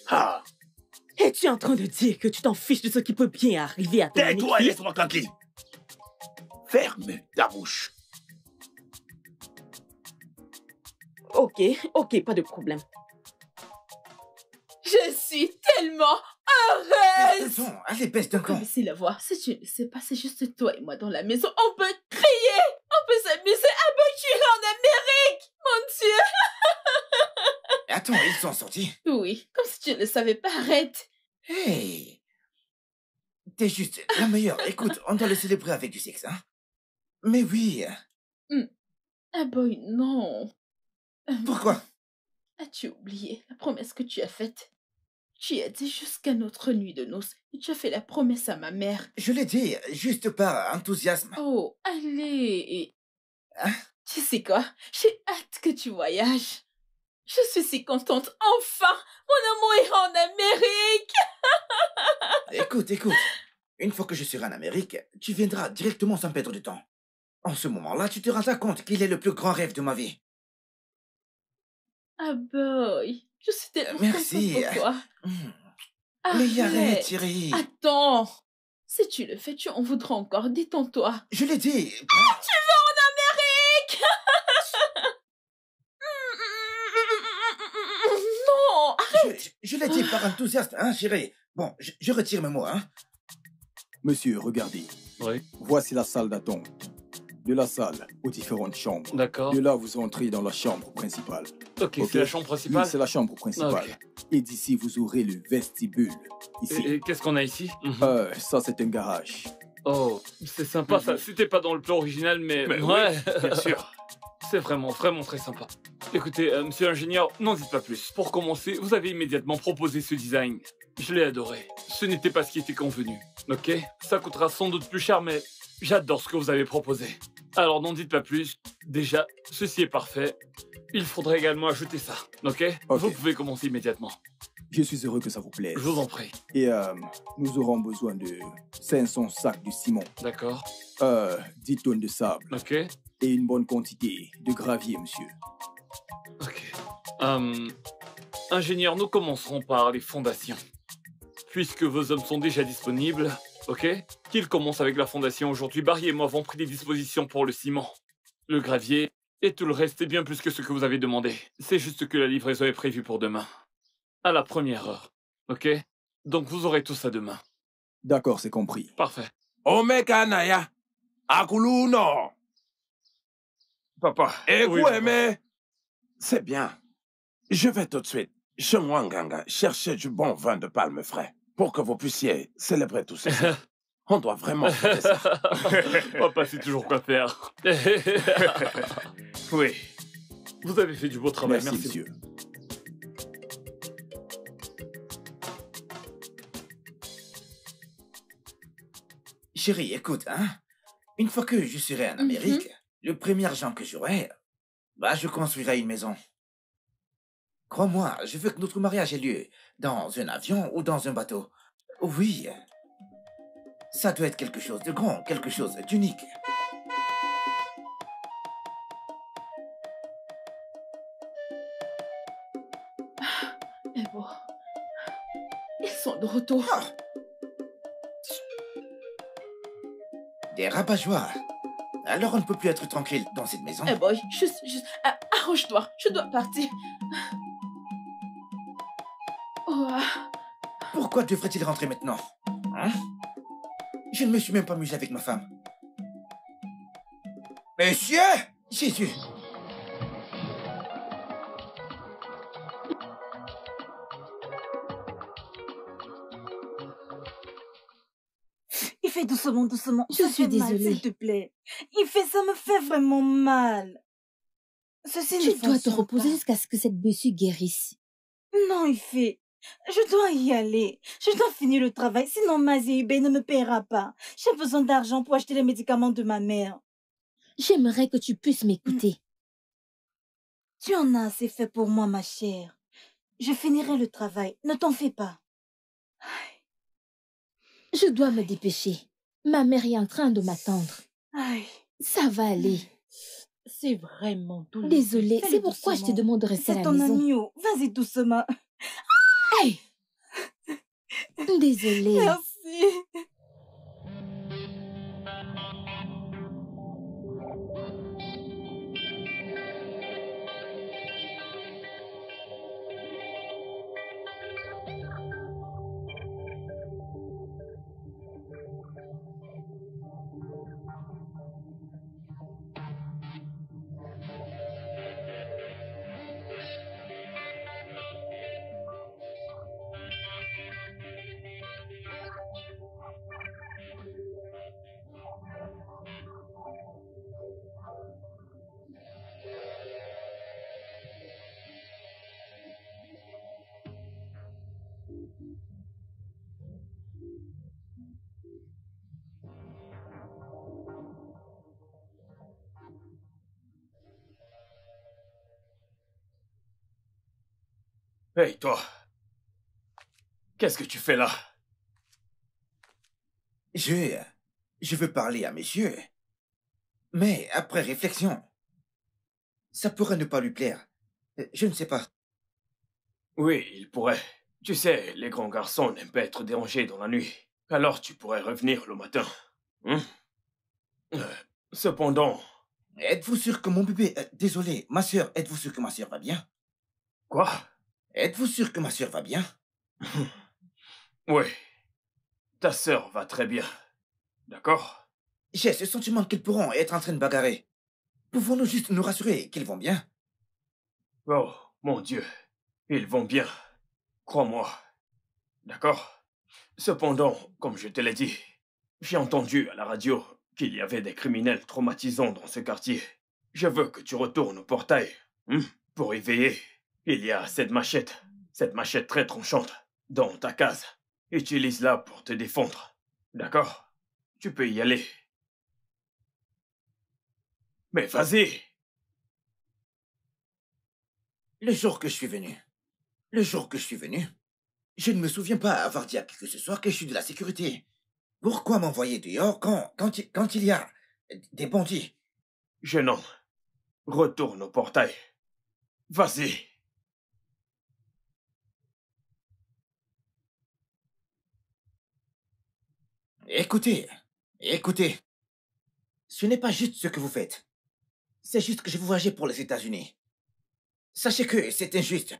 Ah! Es-tu en train de dire que tu t'en fiches de ce qui peut bien arriver à ton unique Tais-toi et fille? laisse-moi tranquille. Ferme ta bouche. Ok, pas de problème. Je suis tellement Arrête! Baisse d'un ton. Allez, baisse d'un ton. Baissez la voix. Si tu ne sais pas, c'est juste toi et moi dans la maison. On peut crier! On peut s'amuser. Ah bon, tu es en Amérique! Mon Dieu! Attends, ils sont sortis. Oui, comme si tu ne le savais pas. Arrête! Hey! T'es juste la meilleure. Écoute, on doit le célébrer avec du sexe, hein? Mais oui. Ah boy, non. Pourquoi? As-tu oublié la promesse que tu as faite? Tu as dit jusqu'à notre nuit de noces et tu as fait la promesse à ma mère. Je l'ai dit, juste par enthousiasme. Oh, allez. Hein? Tu sais quoi? J'ai hâte que tu voyages. Je suis si contente. Enfin, mon amour ira en Amérique. Écoute. Une fois que je serai en Amérique, tu viendras directement sans perdre de temps. En ce moment-là, tu te rendras compte qu'il est le plus grand rêve de ma vie. Ah boy, je suis tellement Merci. contente pour toi. Mais arrête, Thierry. Attends. Si tu le fais, tu en voudras encore. Détends-toi. Je l'ai dit. Tu vas en Amérique? Non, arrête. Je l'ai dit par enthousiasme, hein, chérie. Bon, je retire mes mots, hein. Monsieur, regardez. Oui. Voici la salle d'attente. De la salle aux différentes chambres. D'accord. De là, vous entrez dans la chambre principale. Ok, c'est la chambre principale? Oui, c'est la chambre principale. Ok. Et d'ici, vous aurez le vestibule. Ici. Et qu'est-ce qu'on a ici? Ça, c'est un garage. Oh, c'est sympa ça. C'était pas dans le plan original, mais Mais ouais, oui, bien sûr. C'est vraiment très sympa. Écoutez, monsieur l'ingénieur, n'en dites pas plus. Pour commencer, vous avez immédiatement proposé ce design. Je l'ai adoré. Ce n'était pas ce qui était convenu. Ok? Ça coûtera sans doute plus cher, mais j'adore ce que vous avez proposé. Alors n'en dites pas plus. Déjà, ceci est parfait. Il faudrait également ajouter ça. Ok? Vous pouvez commencer immédiatement. Je suis heureux que ça vous plaise. Je vous en prie. Et nous aurons besoin de 500 sacs de ciment. D'accord. 10 tonnes de sable. Ok. Et une bonne quantité de gravier, monsieur. Ok. Ingénieur, nous commencerons par les fondations. Puisque vos hommes sont déjà disponibles, ok? Qu'ils commencent avec la fondation aujourd'hui. Barry et moi avons pris des dispositions pour le ciment, le gravier et tout le reste est bien plus que ce que vous avez demandé. C'est juste que la livraison est prévue pour demain. À la première heure, ok? Donc vous aurez tout ça demain. D'accord, c'est compris. Parfait. Omeka Naya, Akulu no. Papa. Oui, papa. mais c'est bien. Je vais tout de suite chez Mwanganga chercher du bon vin de palme frais pour que vous puissiez célébrer tout ceci. On doit vraiment fêter ça. Papa sait toujours quoi faire. Oui. Vous avez fait du beau travail, Merci, merci. monsieur. Chérie, écoute, hein. Une fois que je serai en Amérique, le premier argent que j'aurai, je construirai une maison. Crois-moi, je veux que notre mariage ait lieu dans un avion ou dans un bateau. Oui. Ça doit être quelque chose de grand, quelque chose d'unique. Mais bon, ils sont de retour. Des rabat-joie. Alors on ne peut plus être tranquille dans cette maison. Eh boy, juste, arrange-toi, je dois partir. Oh, Pourquoi devrait-il rentrer maintenant? Hein? Je ne me suis même pas amusé avec ma femme. Monsieur! Jésus! Il fait doucement. Je Ça suis fait mal, désolée. s'il te plaît. Ça me fait vraiment mal. Ceci ne Tu dois te fonctionne reposer pas. jusqu'à ce que cette blessure guérisse. Non, je dois y aller. Je dois finir le travail, sinon Mazie Ube ne me paiera pas. J'ai besoin d'argent pour acheter les médicaments de ma mère. J'aimerais que tu puisses m'écouter. Tu en as assez fait pour moi, ma chère. Je finirai le travail, ne t'en fais pas. Je dois me dépêcher. Ma mère est en train de m'attendre. Aïe. Ça va aller. C'est vraiment douloureux. Désolée, Fais-le c'est pourquoi je te doucement. demande de rester à C'est la ton maison. ami, oh. Vas-y doucement. Hey! Désolée. Merci. Hey, toi. Qu'est-ce que tu fais là? Je veux parler à monsieur. Mais après réflexion, ça pourrait ne pas lui plaire. Je ne sais pas. Oui, il pourrait. Tu sais, les grands garçons n'aiment pas être dérangés dans la nuit. Alors tu pourrais revenir le matin. Cependant... Êtes-vous sûr que mon bébé... désolé, ma sœur, êtes-vous sûr que ma sœur va bien? Quoi? Êtes-vous sûr que ma sœur va bien? Oui. Ta sœur va très bien. D'accord? J'ai ce sentiment qu'ils pourront être en train de bagarrer. Pouvons-nous juste nous rassurer qu'ils vont bien? Oh, mon Dieu. Ils vont bien. Crois-moi. D'accord? Cependant, comme je te l'ai dit, j'ai entendu à la radio qu'il y avait des criminels traumatisants dans ce quartier. Je veux que tu retournes au portail. Pour y veiller. Il y a cette machette très tranchante, dans ta case. Utilise-la pour te défendre. D'accord? Tu peux y aller. Mais vas-y! Le jour que je suis venu, je ne me souviens pas avoir dit à qui que ce soit que je suis de la sécurité. Pourquoi m'envoyer dehors quand il y a des bandits? Jeune homme, retourne au portail. Vas-y. Écoutez. Ce n'est pas juste ce que vous faites. C'est juste que je vous voyais pour les États-Unis. Sachez que c'est injuste.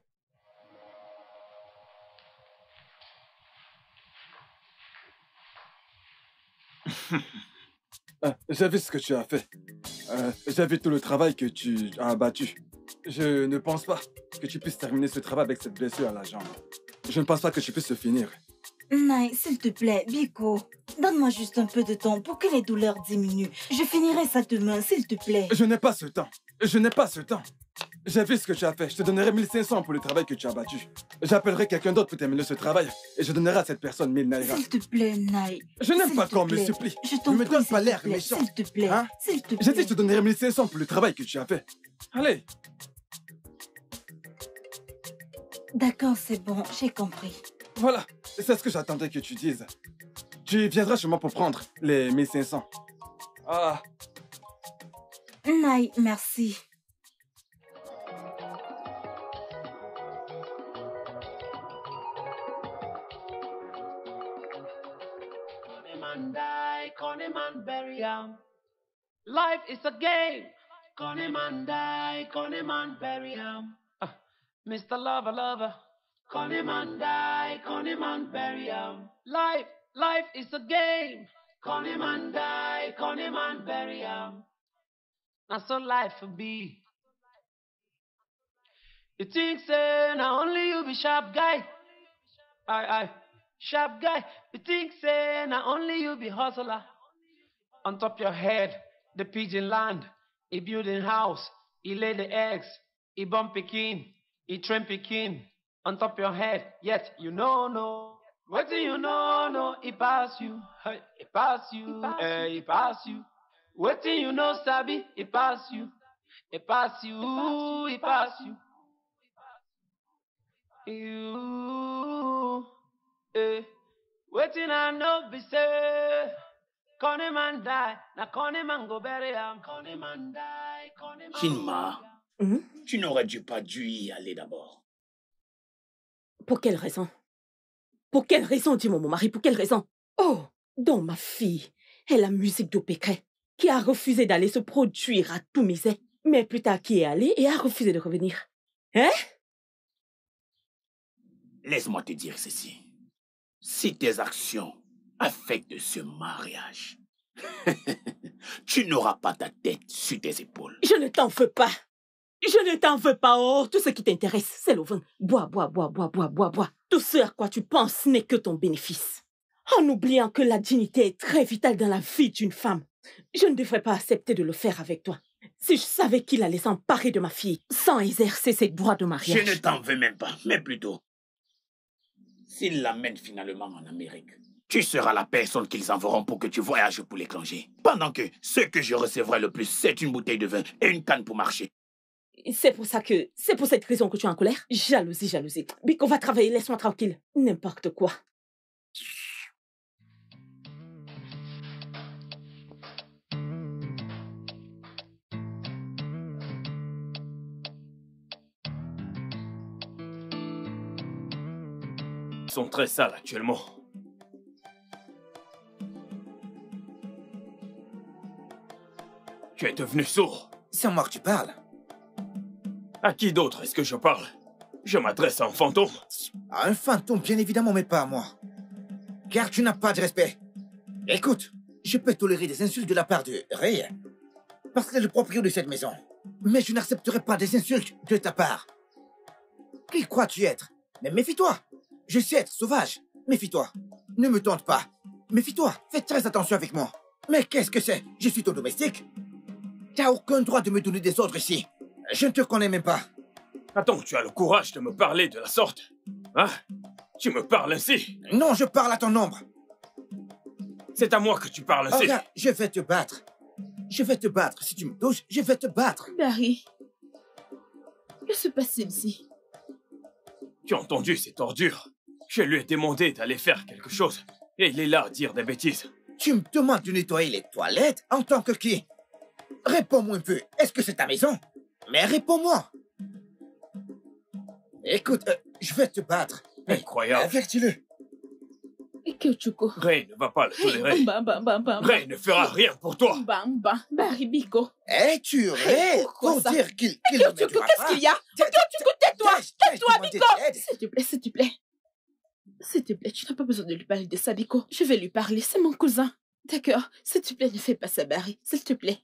J'ai vu ce que tu as fait. J'ai vu tout le travail que tu as abattu. Je ne pense pas que tu puisses terminer ce travail avec cette blessure à la jambe. Je ne pense pas que tu puisses le finir. Nai, s'il te plaît, Biko, donne-moi juste un peu de temps pour que les douleurs diminuent. Je finirai ça demain, s'il te plaît. Je n'ai pas ce temps. J'ai vu ce que tu as fait. Je te donnerai 1500 pour le travail que tu as battu. J'appellerai quelqu'un d'autre pour terminer ce travail et je donnerai à cette personne 1000 naira. S'il te plaît, Nai. Je n'aime pas qu'on me supplie. Je Ne me donne pas l'air méchant. S'il te plaît, hein? s'il te plaît. J'ai dit que je te donnerai 1500 pour le travail que tu as fait. Allez. D'accord, c'est bon, j'ai compris. Voilà, c'est ce que j'attendais que tu dises. Tu viendras chez moi pour prendre les 1500. Ah. Nai, merci. Connie man bury am. Life is a game. Connie man die, Connie man bury am. Mr. Lover, lover. Connie man die, Connie man bury am. Life is a game. Connie man die, Connie man bury am. Now so life will be. You think say now only you be sharp guy. Aye. Sharp guy, you think say now only you be hustler. On top your head, the pigeon land. He building house, he lay the eggs, he bomb Pekin, he train Pekin. On top your head, yet you know no. What do you know no? He pass you, hey, he pass you, he pass you. What do you know, Sabi? He pass you, he pass you, he pass you. You. Waiting I know be say Connie man die, na Connie man go bury am. Connie man die, Connie man. Chinma, tu n'aurais pas dû y aller d'abord. Pour quelle raison? Pour quelle raison, dis-moi mon mari, pour quelle raison? Oh, donc ma fille est la musique d'Opécret, qui a refusé d'aller se produire à tout misère, mais plus tard qui est allée et a refusé de revenir. Hein? Laisse-moi te dire ceci. Si tes actions affectent ce mariage, tu n'auras pas ta tête sur tes épaules. Je ne t'en veux pas. Je ne t'en veux pas. Oh, tout ce qui t'intéresse, c'est le vin. Bois. Tout ce à quoi tu penses n'est que ton bénéfice. En oubliant que la dignité est très vitale dans la vie d'une femme. Je ne devrais pas accepter de le faire avec toi. Si je savais qu'il allait s'emparer de ma fille sans exercer ses droits de mariage. Je ne t'en veux même pas, mais plutôt, s'ils l'amènent finalement en Amérique, tu seras la personne qu'ils enverront pour que tu voyages pour l'étranger. Pendant que ce que je recevrai le plus, c'est une bouteille de vin et une canne pour marcher. c'est pour cette raison que tu es en colère? Jalousie, jalousie. Biko va travailler, laisse-moi tranquille. N'importe quoi. Ils sont très sales actuellement. Tu es devenu sourd. C'est à moi que tu parles. À qui d'autre est-ce que je parle? Je m'adresse à un fantôme. À un fantôme, bien évidemment, mais pas à moi. Car tu n'as pas de respect. Écoute, je peux tolérer des insultes de la part de Ray, parce qu'il est le propriétaire de cette maison. Mais je n'accepterai pas des insultes de ta part. Qui crois-tu être? Mais méfie-toi. Je sais être sauvage. Méfie-toi. Ne me tente pas. Méfie-toi. Fais très attention avec moi. Mais qu'est-ce que c'est? Je suis ton domestique. T'as aucun droit de me donner des ordres ici. Je ne te connais même pas. Attends, tu as le courage de me parler de la sorte? Hein? Tu me parles ainsi? Non, je parle à ton ombre. C'est à moi que tu parles ainsi. Regarde, je vais te battre. Je vais te battre. Si tu me touches, je vais te battre. Barry, que se passe-t-il ici? Tu as entendu cette ordure? Je lui ai demandé d'aller faire quelque chose. Et il est là à dire des bêtises. Tu me demandes de nettoyer les toilettes en tant que qui? Réponds-moi un peu. Est-ce que c'est ta maison? Mais réponds-moi. Écoute, je vais te battre. Incroyable. Avertis-le. Ikechuko. Ray ne va pas le tolérer. Ray ne fera rien pour toi. Barry Biko. Es-tu Ray pour dire qu'il Ikechuko, qu'est-ce qu'il y a? Ikechuko, tais-toi. Tais-toi, Biko. S'il te plaît, s'il te plaît. S'il te plaît, tu n'as pas besoin de lui parler de ça, Biko. Je vais lui parler, c'est mon cousin. D'accord, s'il te plaît, ne fais pas ça, Barry. S'il te plaît.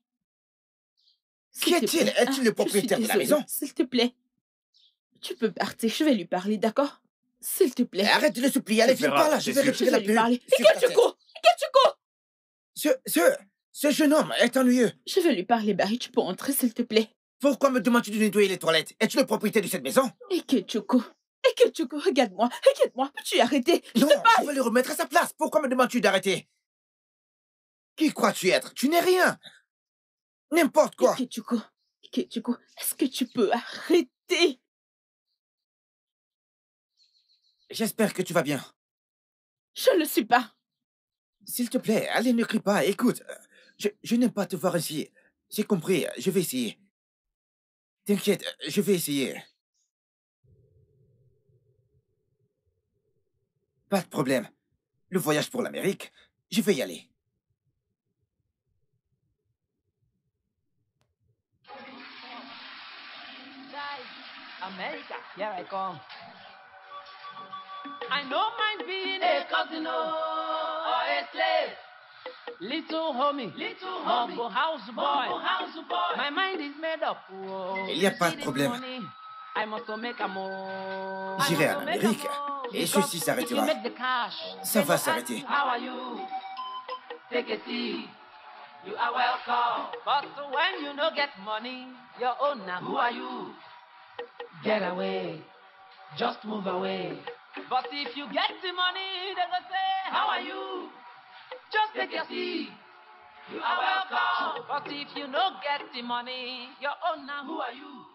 Qui est-il? Es-tu le propriétaire de la maison? S'il te plaît. Tu peux partir, je vais lui parler, d'accord? S'il te plaît. Arrête de le supplier, allez, viens par là, je vais retirer la lui parler. plume. Ikechuko! Ce jeune homme est ennuyeux. Je vais lui parler, Barry, tu peux entrer, s'il te plaît. Pourquoi me demandes-tu de nettoyer les toilettes? Es-tu le propriétaire de cette maison? Ikechuko, regarde-moi, peux-tu arrêter? Non, je vais le remettre à sa place. Pourquoi me demandes-tu d'arrêter? Qui crois-tu être? Tu n'es rien. N'importe quoi. Ikechuko, est-ce que tu peux arrêter? J'espère que tu vas bien. Je ne le suis pas. S'il te plaît, allez, ne crie pas. Écoute, je n'aime pas te voir ainsi. J'ai compris, je vais essayer. T'inquiète, je vais essayer. Pas de problème. Le voyage pour l'Amérique, je vais y aller. America, here I come. I don't mind being a cousin or a slave. Little homie, humble house boy. My mind is made up. Il n'y a pas de problème. J'irai en Amérique et ceci s'arrêtera. Ça va s'arrêter. How are you? Take a seat. You are welcome. But when you don't get money, your own now. Who are you? Get away. Just move away. But if you get the money, they will say, how are you? Just take a seat. You are welcome. But if you don't get the money, your own now. Who are you?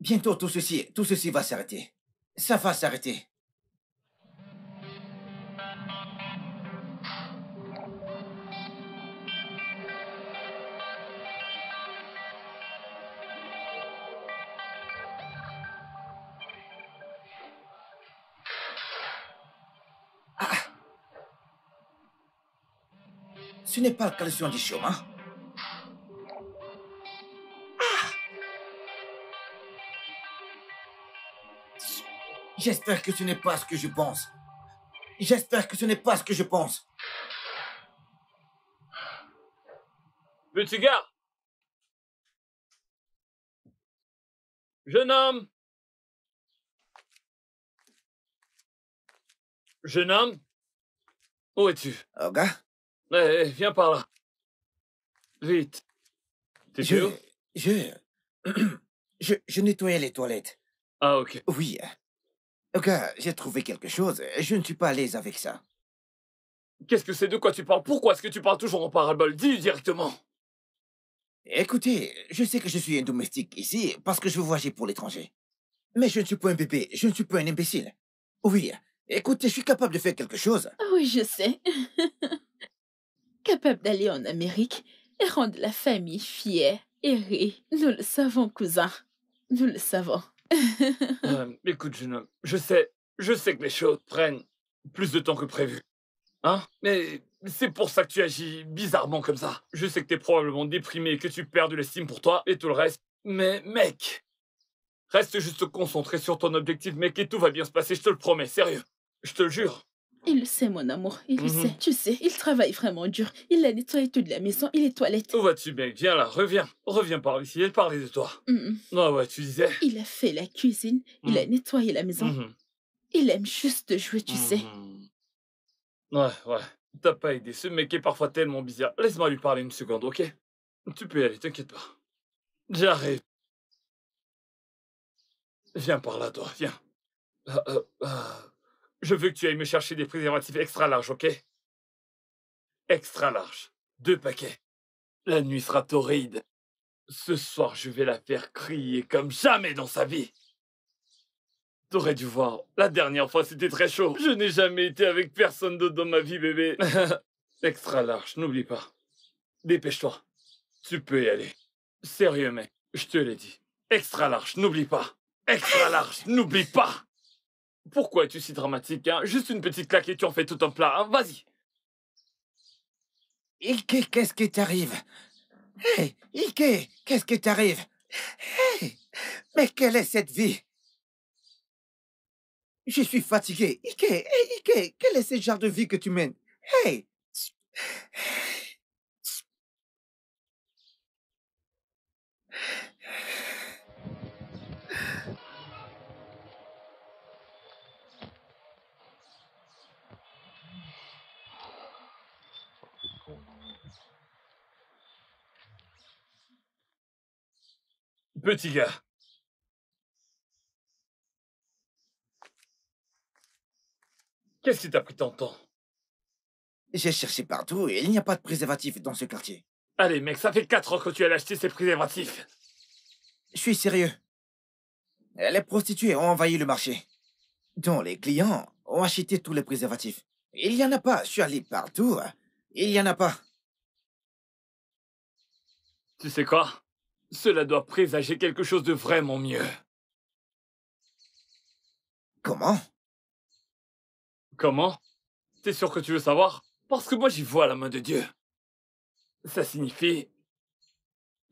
Bientôt, tout ceci va s'arrêter. Ça va s'arrêter. Ce n'est pas le caleçon du chemin. J'espère que ce n'est pas ce que je pense. J'espère que ce n'est pas ce que je pense. Petit gars! Jeune homme! Jeune homme? Où es-tu? Oga? Viens par là. Vite. T'es où? Je nettoyais les toilettes. Ah, ok. Oui. Oga, j'ai trouvé quelque chose. Je ne suis pas à l'aise avec ça. Qu'est-ce que c'est? De quoi tu parles? Pourquoi est-ce que tu parles toujours en parabole? Dis directement. Écoutez, je sais que je suis un domestique ici parce que je veux voyager pour l'étranger. Mais je ne suis pas un bébé, je ne suis pas un imbécile. Oui, écoutez, je suis capable de faire quelque chose. Oui, je sais. Capable d'aller en Amérique et rendre la famille fière et rire. Nous le savons, cousin. Nous le savons. Écoute, jeune homme, je sais que les choses prennent plus de temps que prévu. Hein? Mais c'est pour ça que tu agis bizarrement comme ça. Je sais que t'es probablement déprimé et que tu perds de l'estime pour toi et tout le reste. Mais mec, reste juste concentré sur ton objectif, mec, et tout va bien se passer, je te le promets, sérieux. Je te le jure. Il le sait, mon amour, il le sait. Tu sais, il travaille vraiment dur. Il a nettoyé toute la maison et les toilettes. Où vas-tu, mec? Viens là, reviens. Reviens par ici, elle parlait de toi. Ah ouais, tu disais? Il a fait la cuisine, il a nettoyé la maison. Il aime juste jouer, tu sais. Ouais. T'as pas aidé. Ce mec est parfois tellement bizarre. Laisse-moi lui parler une seconde, ok? Tu peux y aller, t'inquiète pas. J'arrive. Viens par là, toi, viens. Je veux que tu ailles me chercher des préservatifs extra larges, ok? Extra larges. 2 paquets. La nuit sera torride. Ce soir, je vais la faire crier comme jamais dans sa vie. T'aurais dû voir. La dernière fois, c'était très chaud. Je n'ai jamais été avec personne d'autre dans ma vie, bébé. Extra large, n'oublie pas. Dépêche-toi. Tu peux y aller. Sérieux, mec. Je te l'ai dit. Extra large, n'oublie pas. Extra large, n'oublie pas. Pourquoi es-tu si dramatique, hein? Juste une petite claque et tu en fais tout un plat, hein? Vas-y. Ike, qu'est-ce qui t'arrive? Hey, Ike, qu'est-ce qui t'arrive? Hey, mais quelle est cette vie? Je suis fatigué. Ike, hey, Ike, quel est ce genre de vie que tu mènes? Hey! Petit gars. Qu'est-ce qui t'a pris tant de temps? J'ai cherché partout et il n'y a pas de préservatif dans ce quartier. Allez, mec, ça fait 4 ans que tu as acheté ces préservatifs. Je suis sérieux. Les prostituées ont envahi le marché. Dont les clients ont acheté tous les préservatifs. Il n'y en a pas. Je suis allé partout. Il n'y en a pas. Tu sais quoi? Cela doit présager quelque chose de vraiment mieux. Comment? Comment? T'es sûr que tu veux savoir? Parce que moi, j'y vois la main de Dieu. Ça signifie...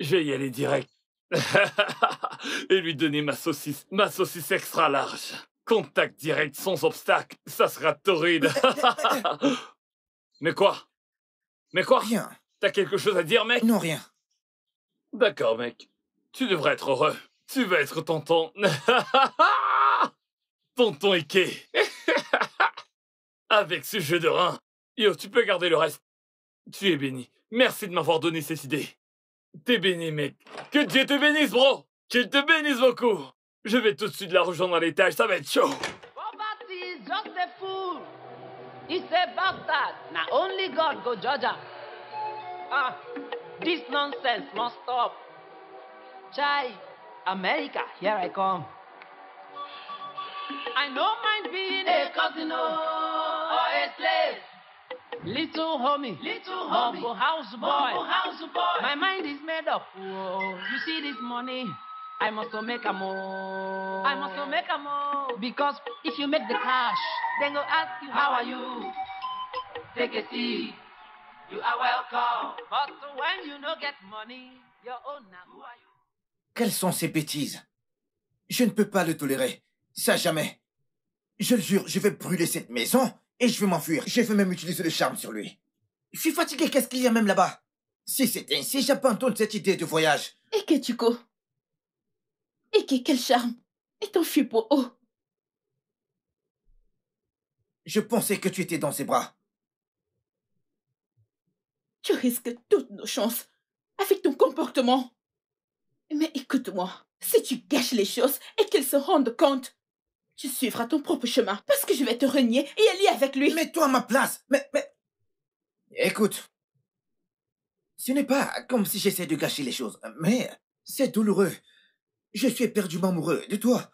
Je vais y aller direct. Et lui donner ma saucisse extra large. Contact direct, sans obstacle. Ça sera torride. Mais quoi? Rien. T'as quelque chose à dire, mec? Non, rien. D'accord, mec. Tu devrais être heureux. Tu vas être tonton. Tonton Ike. Avec ce jeu de rein. Yo, tu peux garder le reste. Tu es béni. Merci de m'avoir donné cette idée. T'es béni, mec. Que Dieu te bénisse, bro. Qu'il te bénisse beaucoup. Je vais tout de suite la rejoindre à l'étage, ça va être chaud. Poverty is just a fool. It's a bastard. Now only God go judge her. This nonsense must stop. Chai, America, here I come. I don't mind being a cousin or a slave. Little homie, humble house boy. My mind is made up. Whoa. You see this money? I must make a more. Because if you make the cash, then go ask you, how are you? Take a seat. You are welcome. But when you don't get money, your own now. Who are you? Quelles sont ces bêtises? Je ne peux pas le tolérer. Ça jamais. Je le jure, je vais brûler cette maison et je vais m'enfuir. Je vais même utiliser le charme sur lui. Je suis fatigué, qu'est-ce qu'il y a même là-bas? Si c'est ainsi, j'abandonne cette idée de voyage. Et que tu co? Et quel charme? Et t'enfuis pour où? Je pensais que tu étais dans ses bras. Tu risques toutes nos chances avec ton comportement. Mais écoute-moi, si tu gâches les choses et qu'ils se rendent compte, tu suivras ton propre chemin parce que je vais te renier et aller avec lui. Mets-toi à ma place. Mais... Écoute. Ce n'est pas comme si j'essaie de gâcher les choses, mais c'est douloureux. Je suis éperdument amoureux de toi.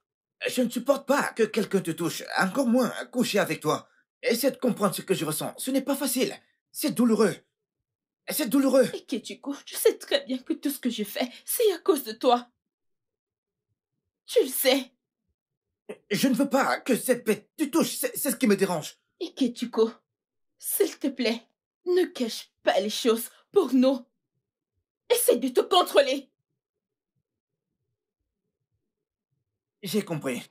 Je ne supporte pas que quelqu'un te touche, encore moins coucher avec toi. Essaie de comprendre ce que je ressens. Ce n'est pas facile. C'est douloureux. C'est douloureux. Ikechukwu, tu sais très bien que tout ce que je fais, c'est à cause de toi. Tu le sais. Je ne veux pas que cette bête te touche. C'est ce qui me dérange. Ikechukwu, s'il te plaît, ne cache pas les choses pour nous. Essaie de te contrôler. J'ai compris.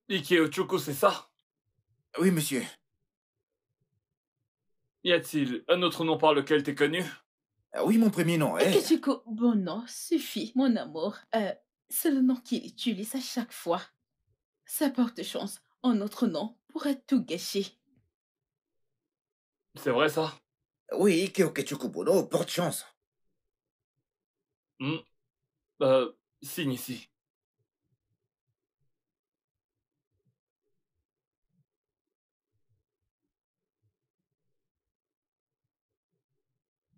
Ikechukwu, c'est ça? Oui, monsieur. Y a-t-il un autre nom par lequel t'es connu? Oui, mon premier nom est... Ikechukwu, bon nom, suffit, mon amour. C'est le nom qu'il utilise à chaque fois. Ça porte chance. Un autre nom pourrait tout gâcher. C'est vrai, ça? Oui, Ikechukwu Bono porte chance. Signe ici.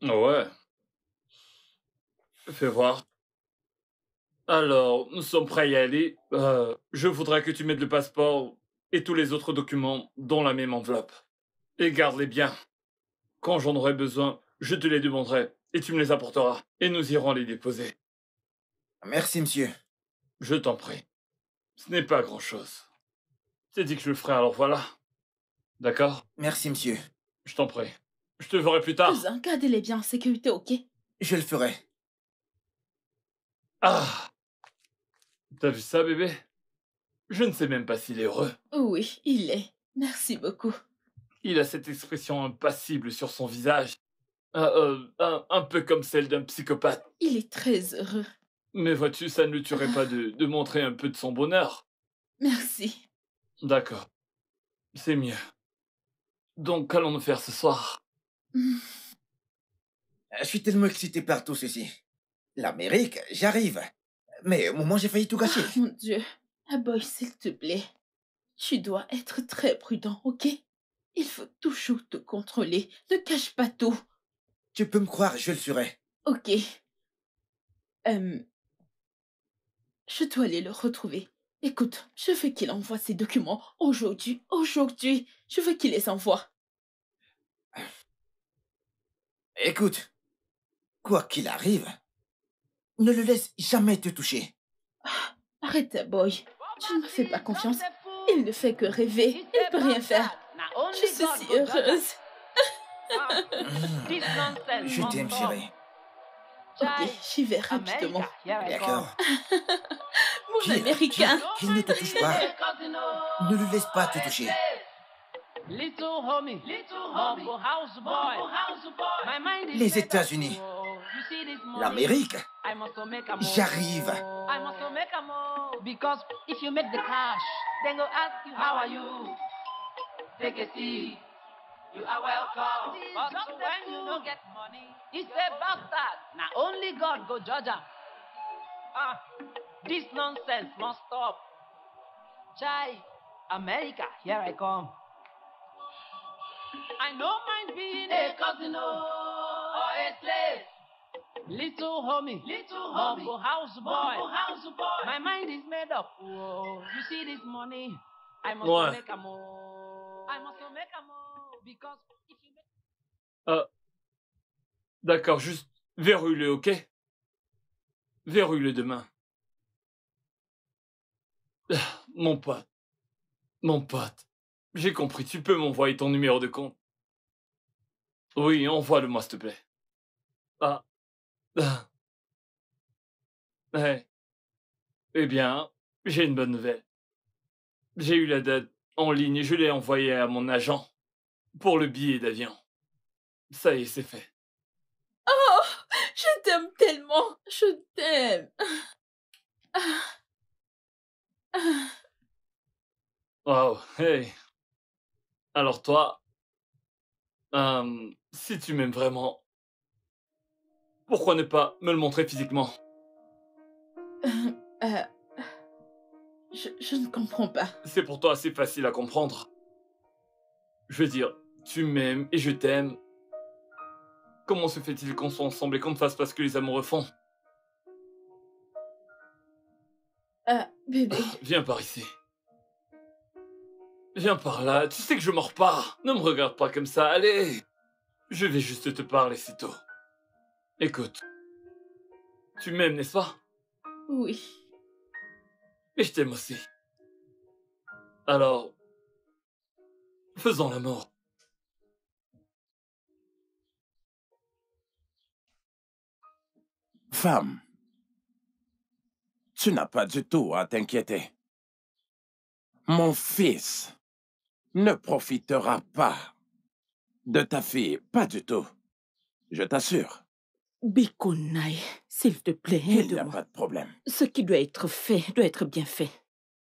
Ouais. Fais voir. Alors, nous sommes prêts à y aller. Je voudrais que tu mettes le passeport et tous les autres documents dans la même enveloppe. Et garde-les bien. Quand j'en aurai besoin, je te les demanderai et tu me les apporteras. Et nous irons les déposer. Merci, monsieur. Je t'en prie. Ce n'est pas grand-chose. C'est dit que je le ferai, alors voilà. D'accord? Merci, monsieur. Je t'en prie. Je te verrai plus tard. Cousin, gardez-les bien en sécurité, ok? Je le ferai. Ah! T'as vu ça, bébé? Je ne sais même pas s'il est heureux. Oui, il est. Merci beaucoup. Il a cette expression impassible sur son visage. Un peu comme celle d'un psychopathe. Il est très heureux. Mais vois-tu, ça ne le tuerait pas de montrer un peu de son bonheur. Merci. D'accord. C'est mieux. Donc, qu'allons-nous faire ce soir? Je suis tellement excité par tout ceci. L'Amérique, j'arrive. Mais au moment, j'ai failli tout gâcher. Mon Dieu. Boy, s'il te plaît. Tu dois être très prudent, ok? Il faut toujours te contrôler. Ne cache pas tout. Tu peux me croire, je le serai. Ok. Je dois aller le retrouver. Écoute, je veux qu'il envoie ses documents aujourd'hui. Aujourd'hui. Je veux qu'il les envoie. Écoute, quoi qu'il arrive, ne le laisse jamais te toucher. Arrête, boy. Tu ne me fais pas confiance. Il ne fait que rêver. Il ne peut rien faire. Je suis si heureuse. Je t'aime, chérie. Ok, j'y vais rapidement. D'accord. Mon américain. Qu'il ne te touche pas. Ne le laisse pas te toucher. Les États-Unis. L'Amérique. J'arrive. Because if you make the cash, then go ask you how are you. Take a seat. You are welcome. But when you don't get money, it's a bastard. Now only God go judge him. This nonsense must stop. Chai, America, here I come. I don't mind being a cousin or a slave. Little homie, Humble house boy, My mind is made up. Whoa. You see this money? I must make a more. I must make a more. Because if you make... D'accord, juste verrouille-le, ok? Verrouille-le demain. Mon pote, j'ai compris, tu peux m'envoyer ton numéro de compte? Oui, envoie-le-moi, s'il te plaît. Hey. Eh bien, j'ai une bonne nouvelle. J'ai eu la date en ligne et je l'ai envoyée à mon agent pour le billet d'avion. Ça y est, c'est fait. Oh, je t'aime tellement. Je t'aime. Wow, hey. Alors toi, si tu m'aimes vraiment, pourquoi ne pas me le montrer physiquement? Euh, je ne comprends pas. C'est pour toi assez facile à comprendre. Je veux dire, tu m'aimes et je t'aime. Comment se fait-il qu'on soit ensemble et qu'on ne fasse pas ce que les amoureux font? Bébé. Viens par ici. Viens par là, tu sais que je mords pas. Ne me regarde pas comme ça, allez. Je vais juste te parler, c'est tout. Écoute. Tu m'aimes, n'est-ce pas? Oui. Et je t'aime aussi. Alors, faisons l'amour. Femme, tu n'as pas du tout à t'inquiéter. Mon fils ne profitera pas de ta fille, pas du tout. Je t'assure. Bikonaï, s'il te plaît, Il n'y a aide-moi. pas de problème. Ce qui doit être fait doit être bien fait.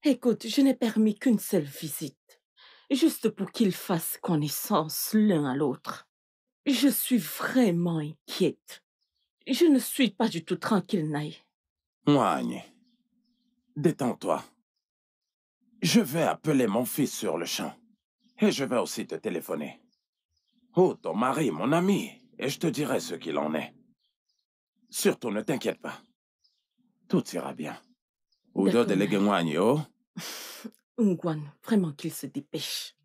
Écoute, je n'ai permis qu'une seule visite, juste pour qu'ils fassent connaissance l'un à l'autre. Je suis vraiment inquiète. Je ne suis pas du tout tranquille, Naï. Moigne, détends-toi. Je vais appeler mon fils sur le champ. Et je vais aussi te téléphoner. Oh, ton mari, mon ami, et je te dirai ce qu'il en est. Surtout, ne t'inquiète pas. Tout ira bien. Udo de Leguenwagne, oh? Ngwan, vraiment qu'il se dépêche.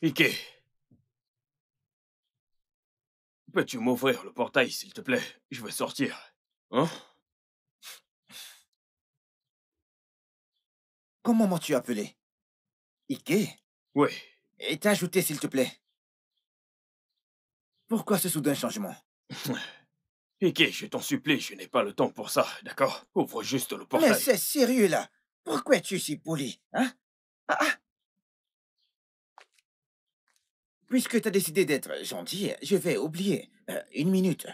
Ike. Peux-tu m'ouvrir le portail, s'il te plaît? Je veux sortir. Hein? Comment m'as-tu appelé? Ike? Oui. Et t'as ajouté, s'il te plaît. Pourquoi ce soudain changement? Ike, je t'en supplie, je n'ai pas le temps pour ça, d'accord? Ouvre juste le portail. Mais c'est sérieux, là. Pourquoi es-tu si poli, hein? Puisque t'as décidé d'être gentil, je vais oublier. Une minute.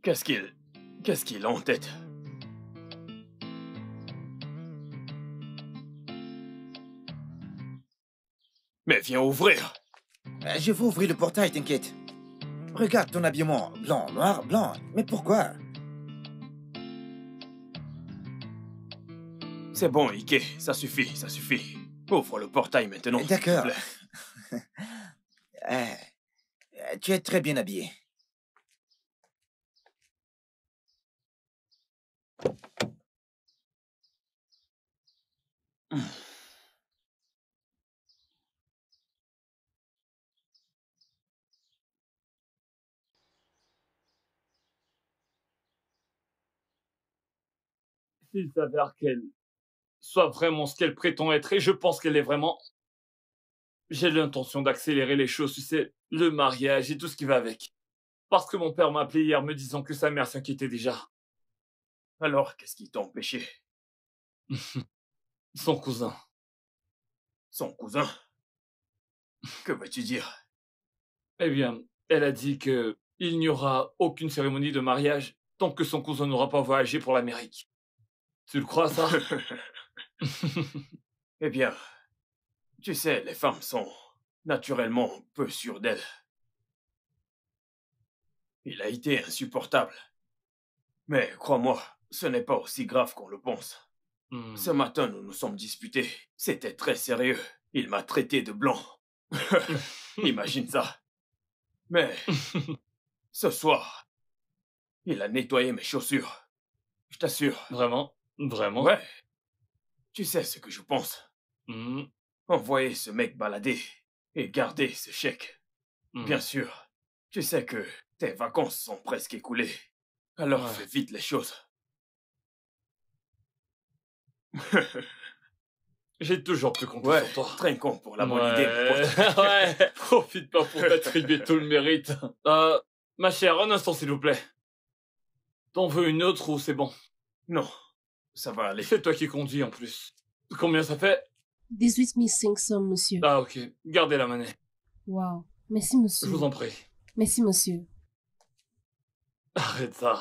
Qu'est-ce qu'il a en tête? Mais viens ouvrir. Je vais ouvrir le portail, t'inquiète. Regarde ton habillement. Blanc, noir, blanc. Mais pourquoi? C'est bon, Ike, ça suffit, ça suffit. Ouvre le portail maintenant. D'accord. s'il te plaît. Tu es très bien habillé. S'il s'avère qu'elle soit vraiment ce qu'elle prétend être, et je pense qu'elle est vraiment... J'ai l'intention d'accélérer les choses, tu sais, le mariage et tout ce qui va avec. Parce que mon père m'a appelé hier me disant que sa mère s'inquiétait déjà. Alors, qu'est-ce qui t'a empêché? Son cousin. Son cousin? Que veux-tu dire? Eh bien, elle a dit que il n'y aura aucune cérémonie de mariage tant que son cousin n'aura pas voyagé pour l'Amérique. Tu le crois, ça? Eh bien, tu sais, les femmes sont naturellement peu sûres d'elles. Il a été insupportable. Mais crois-moi, ce n'est pas aussi grave qu'on le pense. Ce matin, nous nous sommes disputés. C'était très sérieux. Il m'a traité de blanc. Imagine ça. Mais ce soir, il a nettoyé mes chaussures. Je t'assure. Vraiment? Vraiment? Ouais. Tu sais ce que je pense. Envoyer ce mec balader et garder ce chèque. Bien sûr. Tu sais que tes vacances sont presque écoulées. Alors fais vite les choses. J'ai toujours pu compter sur toi. Trinquons pour la bonne idée. Ouais, profite pas pour t'attribuer tout le mérite. Ma chère, un instant s'il vous plaît. T'en veux une autre ou c'est bon? Non, ça va aller. C'est toi qui conduis en plus. Combien ça fait? 18 500, monsieur. Ah, ok. Gardez la monnaie. Wow. Merci, monsieur. Je vous en prie. Merci, monsieur. Arrête ça.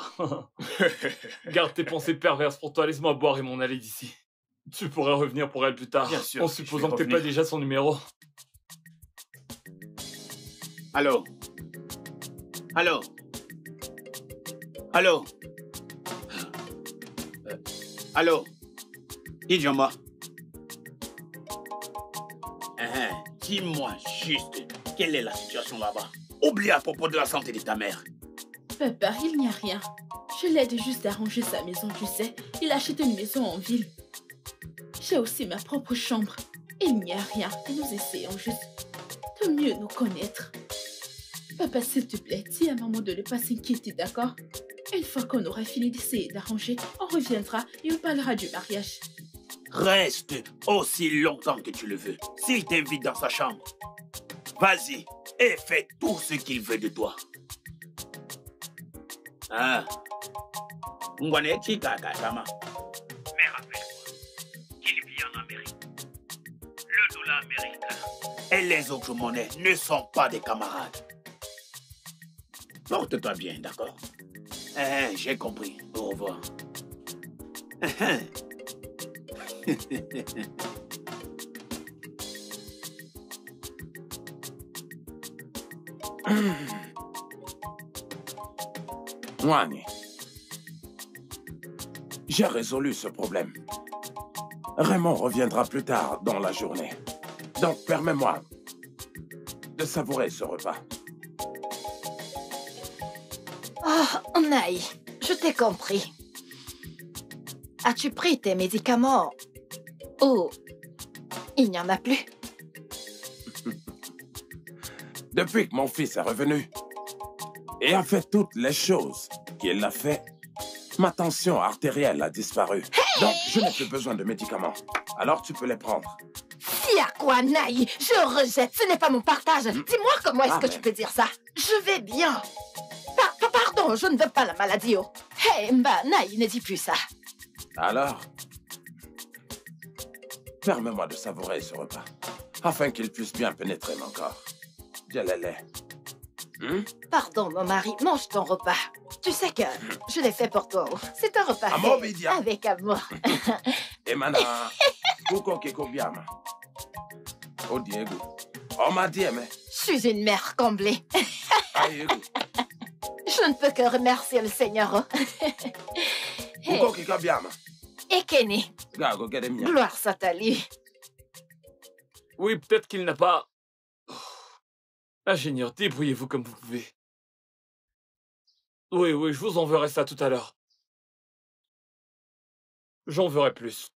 Garde tes pensées perverses pour toi. Laisse-moi boire et m'en aller d'ici. Tu pourras revenir pour elle plus tard. Bien sûr, en je supposant vais que t'aies pas revenir. déjà son numéro. Allô? Allô? Allô? Allô? Dis-moi. Dis-moi juste, quelle est la situation là-bas? Oublie à propos de la santé de ta mère. Papa, il n'y a rien. Je l'aide juste à ranger sa maison, tu sais. Il a acheté une maison en ville. J'ai aussi ma propre chambre. Il n'y a rien. Et nous essayons juste de mieux nous connaître. Papa, s'il te plaît, dis à maman de ne pas s'inquiéter, d'accord? Une fois qu'on aura fini d'essayer d'arranger, on reviendra et on parlera du mariage. Reste aussi longtemps que tu le veux. S'il t'invite dans sa chambre, vas-y et fais tout ce qu'il veut de toi. Ah. Ngwane Chika Kakama. Mais rappelle-toi qu'il vit en Amérique. Le dollar américain et les autres monnaies ne sont pas des camarades. Porte-toi bien, d'accord? J'ai compris. Au revoir. Wani, j'ai résolu ce problème. Raymond reviendra plus tard dans la journée. Donc, permets-moi de savourer ce repas. Oh, Naï, je t'ai compris. As-tu pris tes médicaments? Oh, il n'y en a plus. Depuis que mon fils est revenu et a fait toutes les choses qu'il a fait, ma tension artérielle a disparu. Donc, je n'ai plus besoin de médicaments. Alors, tu peux les prendre. Si à quoi, Naï? Je rejette, ce n'est pas mon partage. Dis-moi comment est-ce que tu peux dire ça? Je vais bien. Pardon, je ne veux pas la maladie. Oh. Hey, Naï, ne dis plus ça. Alors, permets-moi de savourer ce repas, afin qu'il puisse bien pénétrer mon corps. Djalele. Pardon, mon mari, mange ton repas. Tu sais que je l'ai fait pour toi. Oh. C'est un repas Amour, fait Bidia. avec amour. Emana, Kuko Kikobiama. Oh Diego. Oh ma Dieu, Je suis une mère comblée. Je ne peux que remercier le Seigneur. Oh. Kuko Kikobiama. Et Kenny, Gago Gedemia. gloire soit à lui. Oui, peut-être qu'il n'a pas... Ingénieur, débrouillez-vous comme vous pouvez. Oui, je vous enverrai ça tout à l'heure. J'en verrai plus.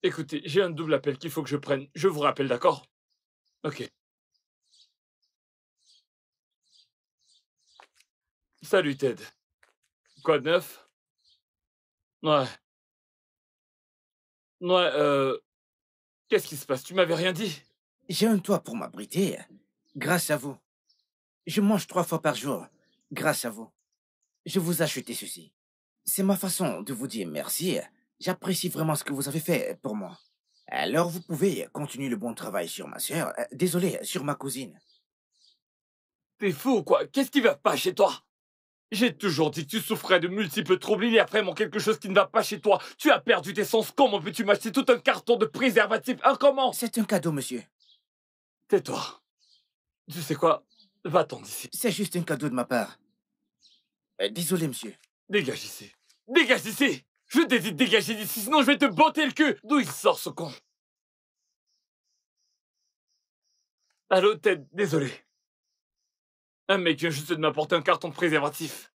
Écoutez, j'ai un double appel qu'il faut que je prenne. Je vous rappelle, d'accord? Ok. Salut, Ted. Quoi de neuf? Ouais. Qu'est-ce qui se passe? Tu m'avais rien dit? J'ai un toit pour m'abriter. Grâce à vous. Je mange 3 fois par jour. Grâce à vous. Je vous ai acheté ceci. C'est ma façon de vous dire merci. J'apprécie vraiment ce que vous avez fait pour moi. Alors vous pouvez continuer le bon travail sur ma sœur. Désolé, sur ma cousine. T'es fou ou quoi? Qu'est-ce qui va pas chez toi? J'ai toujours dit que tu souffrais de multiples troubles. Il y a vraiment quelque chose qui ne va pas chez toi. Tu as perdu tes sens. Comment peux-tu m'acheter tout un carton de préservatifs? Comment? C'est un cadeau, monsieur. Tais-toi. Tu sais quoi? Va-t'en d'ici. C'est juste un cadeau de ma part. Désolé, monsieur. Dégage d'ici. Dégage d'ici! Je t'ai dit de dégager d'ici, sinon je vais te botter le cul! D'où il sort, ce con? Allô, Ted, désolé. Un mec vient juste de m'apporter un carton de préservatif.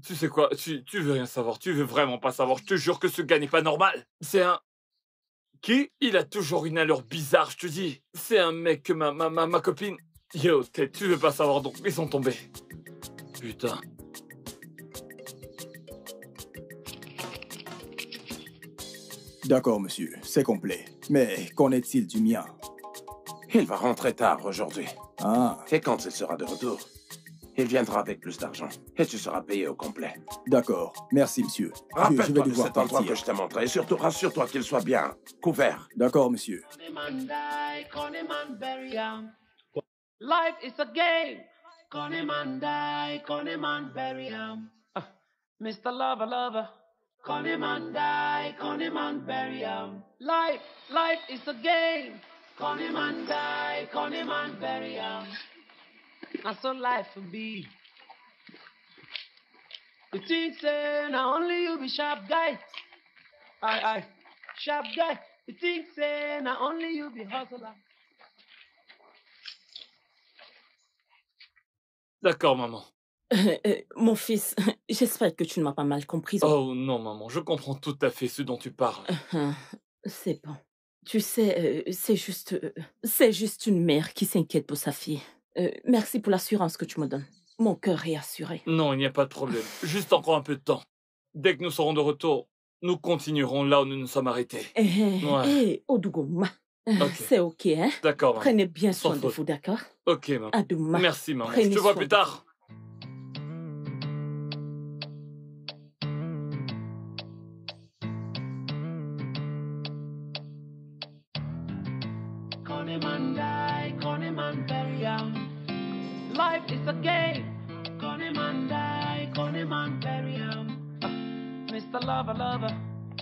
Tu sais quoi? Tu veux rien savoir. Tu veux vraiment pas savoir. Je te jure que ce gars n'est pas normal. C'est un... Qui? Il a toujours une allure bizarre, je te dis. C'est un mec que ma copine... Yo, Ted, tu veux pas savoir, donc laissons tomber. Putain. D'accord, monsieur, c'est complet. Mais qu'en est-il du mien? Il va rentrer tard aujourd'hui. Ah. Et quand il sera de retour, Il viendra avec plus d'argent et tu seras payé au complet. D'accord. Merci, monsieur. Je vais Rappelle-toi de devoir cet endroit partir. que je t'ai montré et surtout rassure-toi qu'il soit bien couvert. D'accord, monsieur. Life is a game. Connie man die, Connie man bury him. Mr. Lover, lover. Connie man die, Connie man bury him. Life is a game. Connie man die, Connie man bury him. And so life will be. You think say now only you be sharp guy. Aye, sharp guy. You think say now only you be hustler. D'accord, maman. Mon fils, j'espère que tu ne m'as pas mal comprise. Oh non, maman, je comprends tout à fait ce dont tu parles. C'est bon. Tu sais, c'est juste une mère qui s'inquiète pour sa fille. Merci pour l'assurance que tu me donnes. Mon cœur est assuré. Non, il n'y a pas de problème. Juste encore un peu de temps. Dès que nous serons de retour, nous continuerons là où nous nous sommes arrêtés. Odugouma. Ok. C'est ok, hein? D'accord, maman. Prenez bien soin Sans de faute. vous, d'accord? Ok, maman. À demain. Merci, maman. Prenez Je te vois soin plus de tard. Connie man die, Connie man bury him. Life is a game. Connie man die, Connie man bury him. Mr. Lover, lover.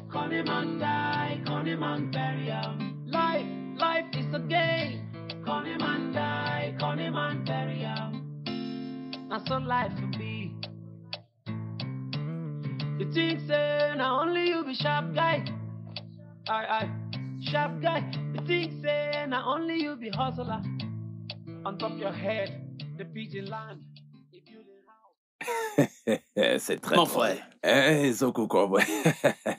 Connie man die, Connie man bury him. Life is a game. Connie man die, Connie man bury him. And so life will be. You think say now only you be sharp guy. Aye, sharp guy. You think say now only you be hustler. On top your head, the pigeon land. C'est très Mon drôle. frère. Zokouko, ouais.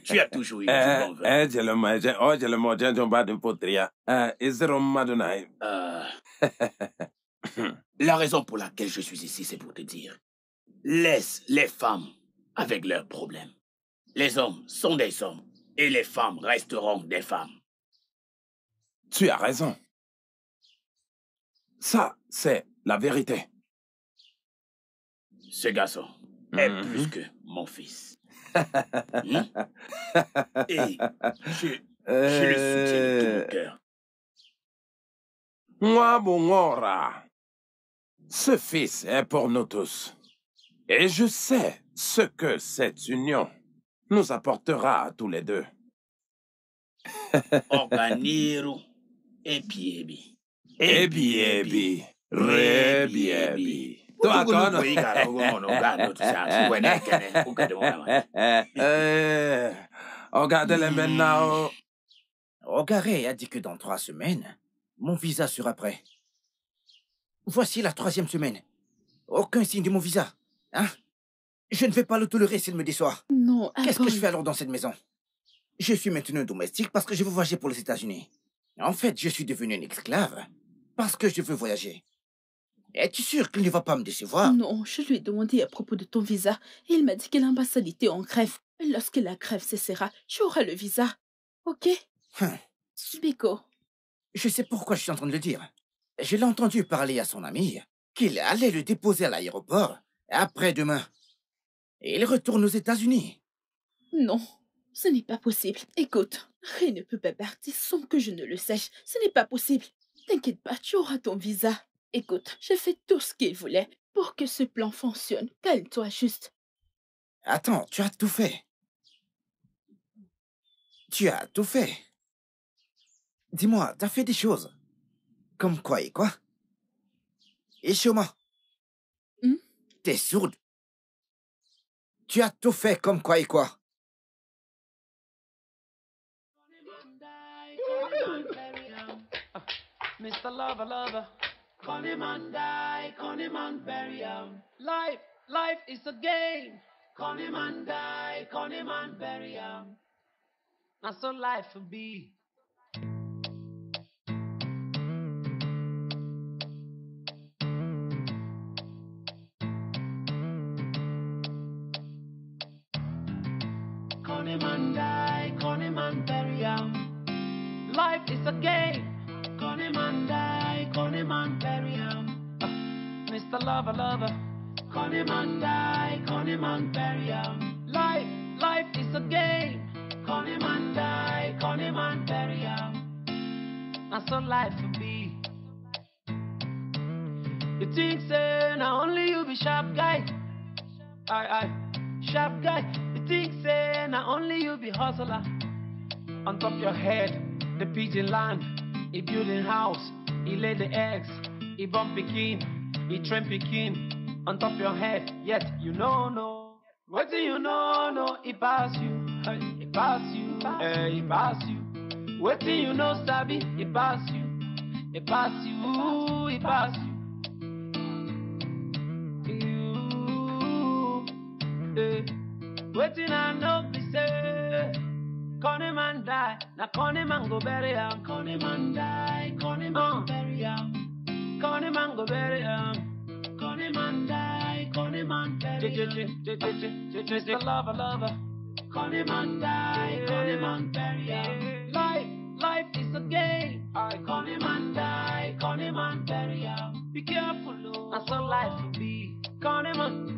Tu as toujours eu du bon vin. Je le mange, je ne de potria. Izero Madonai. La raison pour laquelle je suis ici, c'est pour te dire. Laisse les femmes avec leurs problèmes. Les hommes sont des hommes et les femmes resteront des femmes. Tu as raison. Ça, c'est la vérité. Ce garçon est plus que mon fils. Et je le soutiens de tout mon cœur. Moi, Bongora. Ce fils est pour nous tous. Et je sais ce que cette union nous apportera à tous les deux. Organiro et Piebi. Ebi, Rebiebi. Toi, regardez-les maintenant. Ogaré a dit que dans 3 semaines, mon visa sera prêt. Voici la 3e semaine. Aucun signe de mon visa. Hein? Je ne vais pas le tolérer s'il me déçoit. Non, Qu'est-ce que je fais alors dans cette maison? Je suis maintenant domestique parce que je veux voyager pour les États-Unis. En fait, je suis devenu une esclave parce que je veux voyager. Es-tu sûr qu'il ne va pas me décevoir? Non, je lui ai demandé à propos de ton visa et il m'a dit que l'ambassade était en grève. Et lorsque la grève cessera, tu auras le visa. Ok? Biko. Je sais pourquoi je suis en train de le dire. Je l'ai entendu parler à son ami qu'il allait le déposer à l'aéroport après-demain. Et il retourne aux États-Unis. Non, ce n'est pas possible. Écoute, rien ne peut pas partir sans que je ne le sache. Ce n'est pas possible. T'inquiète pas, tu auras ton visa. Écoute, j'ai fait tout ce qu'il voulait pour que ce plan fonctionne. Calme-toi juste. Attends, tu as tout fait. Tu as tout fait. Dis-moi, t'as fait des choses. Comme quoi et quoi? Et Shoma, t'es sourde. Tu as tout fait comme quoi et quoi? Mr. Lover, lover. Connie man die, Connie man bury him. Life is a game. Connie man die, Connie man bury him. And so life will be. Connie man die, Connie man bury him. Life is a game. Connie man die, Connie man bury him. Mr. Lover, lover. Con him and die, con him and bury him. Life is a game. Con him and die, con him and bury him. And so life will be. You think say now only you be sharp guy. Aye, sharp guy. You think say now only you be hustler. On top your head, the pigeon land. He building house, he lay the eggs. He bump pikin, he train pikin. On top your head, yet you know no. What do you know? No, he pass you, he pass you, he pass you. What do you know, Sabi? He pass you, he pass you, he pass you. Waiting I know be say, con him and die. Now con him and go bury him. Con him and die. Con him and bury him. Con him and go bury him. Con him and die. Con him and bury him. Mr. Lover. Con him and die. Con him and bury him. Life is a game. I con him and die. Con him and bury him. Be careful, oh. That's all life will be. Con him and.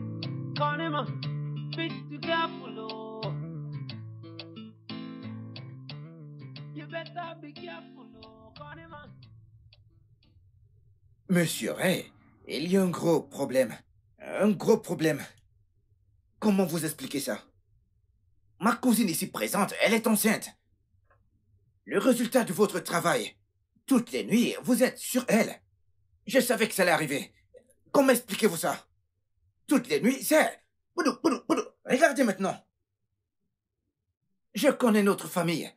Be careful, oh. You better be careful, oh. Con him and. Monsieur Ray, il y a un gros problème. Un gros problème. Comment vous expliquer ça? Ma cousine ici présente, elle est enceinte. Le résultat de votre travail. Toutes les nuits, vous êtes sur elle. Je savais que ça allait arriver. Comment expliquez-vous ça? Toutes les nuits, c'est... Regardez maintenant. Je connais notre famille.